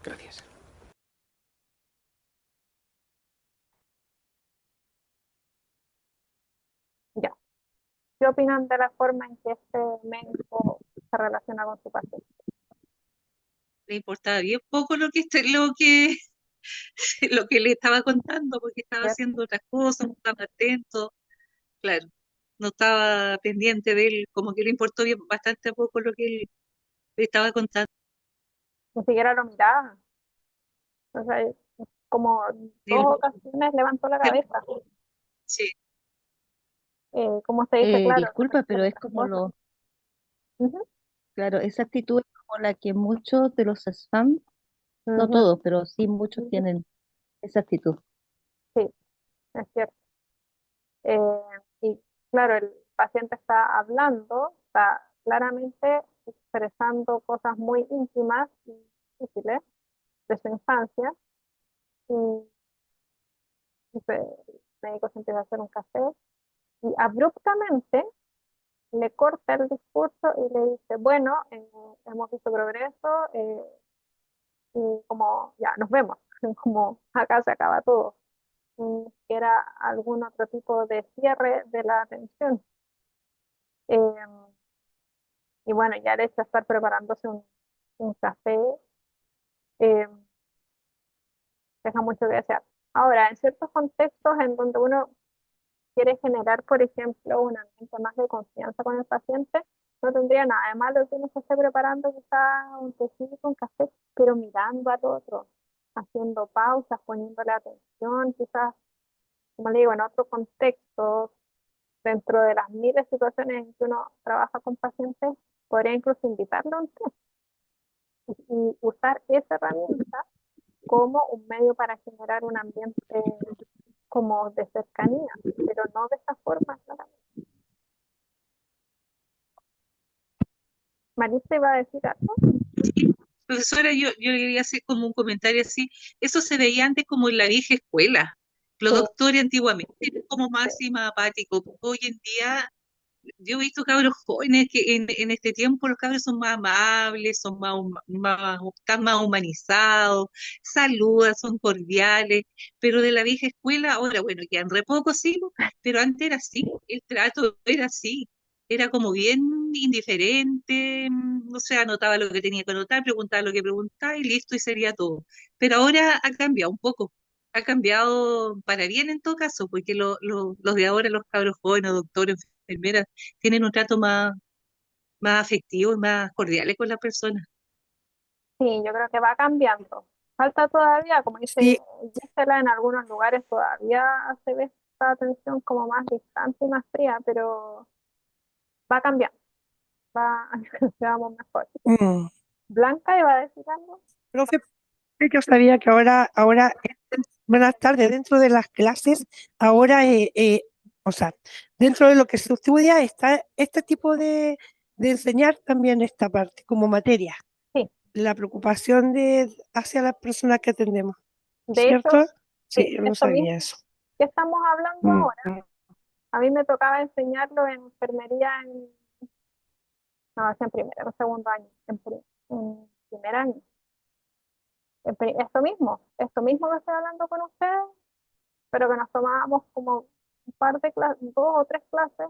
Gracias. Ya. ¿Qué opinan de la forma en que este médico se relaciona con su paciente? Le importaba bien poco lo que le estaba contando, porque estaba haciendo otras cosas, no estaba atento, claro, no estaba pendiente de él, como que le importó bien, bastante poco lo que él le estaba contando. Ni siquiera lo miraba. O sea, como Ni dos lo- ocasiones levantó la cabeza. Sí. Como se dice, claro, Disculpa, pero es otras como cosas. Ujú, claro, esa actitud es como la que muchos de los spam, no ujú. todos, pero sí muchos tienen esa actitud. Sí, es cierto. Eh, y claro, el paciente está hablando, está claramente expresando cosas muy íntimas y difíciles de su infancia. Y, el médico se empieza a hacer un café y abruptamente le corta el discurso y le dice, bueno, hemos visto progreso y como ya nos vemos, como acá se acaba todo. Ni siquiera algún otro tipo de cierre de la atención. Eh, y bueno, ya el hecho de estar preparándose un café eh, deja mucho que desear. Ahora, en ciertos contextos en donde uno quiere generar, por ejemplo, un ambiente más de confianza con el paciente, no tendría nada de malo que uno se esté preparando quizás un tecito, un café, pero mirando al otro, haciendo pausas, poniéndole atención, quizás, como le digo, en otro contexto, dentro de las miles de situaciones en que uno trabaja con pacientes, podría incluso invitarlo a un té y usar esa herramienta como un medio para generar un ambiente como de cercanía, pero no de esa forma, claramente. Marisa iba a decir algo. Profesora, yo le quería hacer como un comentario así. Eso se veía antes como en la vieja escuela. Los doctores antiguamente eran como más y más apáticos. Hoy en día, yo he visto cabros jóvenes que en este tiempo los cabros son más amables, son están más humanizados, saludan, son cordiales, pero de la vieja escuela, ahora, bueno, quedan re pocos, sí, pero antes era así, el trato era así. Era como bien indiferente, o sea, anotaba lo que tenía que anotar, preguntaba lo que preguntaba y listo, y sería todo. Pero ahora ha cambiado un poco, ha cambiado para bien en todo caso, porque los de ahora, los cabros jóvenes, doctores, enfermeras, tienen un trato más afectivo y más cordiales con las personas. Sí, yo creo que va cambiando. Falta todavía, como dice Gisela, en algunos lugares todavía se ve esta atención como más distante y más fría, pero va cambiando, va, vamos mejor. Blanca iba a decir algo. Profe, yo sabía que ahora Buenas tardes. Dentro de las clases, ahora, o sea, dentro de lo que se estudia está este tipo de enseñar también esta parte como materia. Sí. La preocupación hacia las personas que atendemos. De hecho, ¿Cierto? Sí, sí, yo no esto mismo sabía eso. que estamos hablando ahora, a mí me tocaba enseñarlo en enfermería no, es en primero, en segundo año, en primer año. Esto mismo que estoy hablando con ustedes, pero que nos tomábamos como un par de clases, 2 o 3 clases,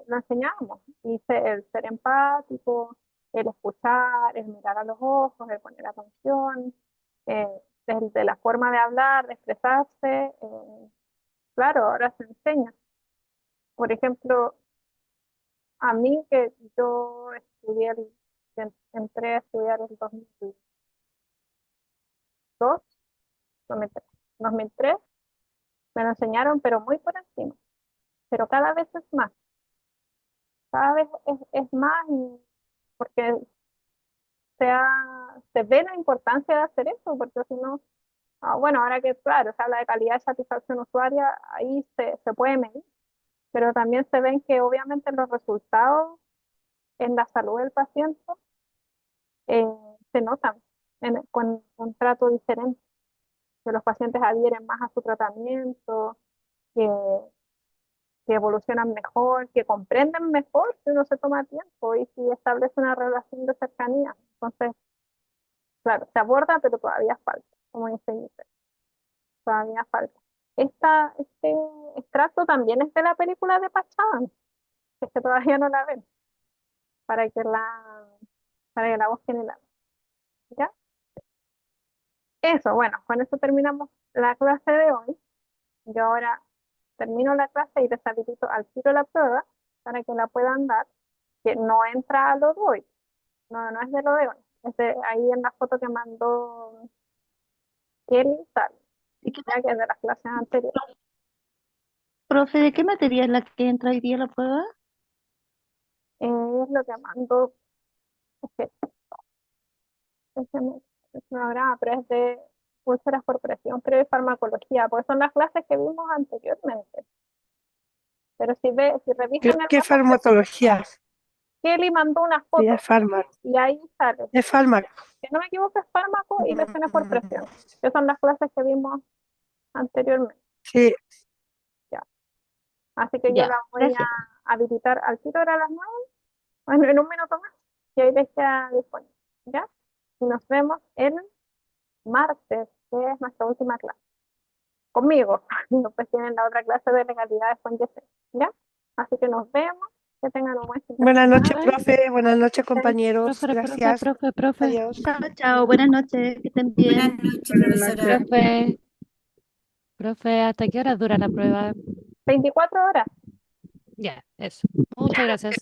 lo enseñábamos. Y el ser empático, el escuchar, el mirar a los ojos, el poner atención, eh, desde la forma de hablar, de expresarse, claro, ahora se enseña. Por ejemplo, a mí que yo entré a estudiar en 2002, 2003, me lo enseñaron, pero muy por encima. Pero cada vez es más, cada vez es más, porque se ve la importancia de hacer eso, porque si no, bueno, ahora que claro, se habla de calidad de satisfacción usuaria, ahí se puede medir, pero también se ven que obviamente los resultados en la salud del paciente eh, se notan con un trato diferente, que los pacientes adhieren más a su tratamiento, que, que evolucionan mejor, que comprenden mejor si uno se toma tiempo y si establece una relación de cercanía. Entonces, claro, se aborda, pero todavía falta, como dice Giselle, todavía falta. Este extracto también es de la película de Pachán, que es que todavía no la ven, para que la busquen y la vean. ¿Ya? Eso, bueno, con eso terminamos la clase de hoy. Yo ahora termino la clase y les habilito al tiro la prueba para que la puedan dar, que no entra a lo de hoy, no es de lo de hoy, es de ahí en la foto que mandó Kelly, sale, ya que es de las clases anteriores. Profe, ¿de qué materia es la que entra hoy día la prueba? Es lo que mandó, es una programa, pero es de úlceras por presión, creo, y farmacología, pues son las clases que vimos anteriormente. Pero si revisan el ¿Qué reporte, farmacología? Kelly mandó una Sí, foto es fármaco. y ahí sale. Es fármaco. Que no me equivoco, es fármaco y lesiones por presión, que son las clases que vimos anteriormente. Sí. Ya. Así que yo Ya, la voy gracias. a habilitar al tiro ahora a las 9, bueno, en un minuto más, y ahí les queda disponible. ¿Ya? Y nos vemos el martes, que es nuestra última clase. Conmigo. Y después tienen la otra clase de legalidades con Yesel. ¿Ya? Así que nos vemos. Que tengan un buen fin de Buenas noches, semana. profe. Buenas noches, compañeros. Profe, Gracias. profe. Adiós. Chao, chao. Buenas noches. Que estén bien. Buenas noches, profesora. Profe, ¿hasta qué hora dura la prueba? 24 horas. Ya, eso. Muchas gracias.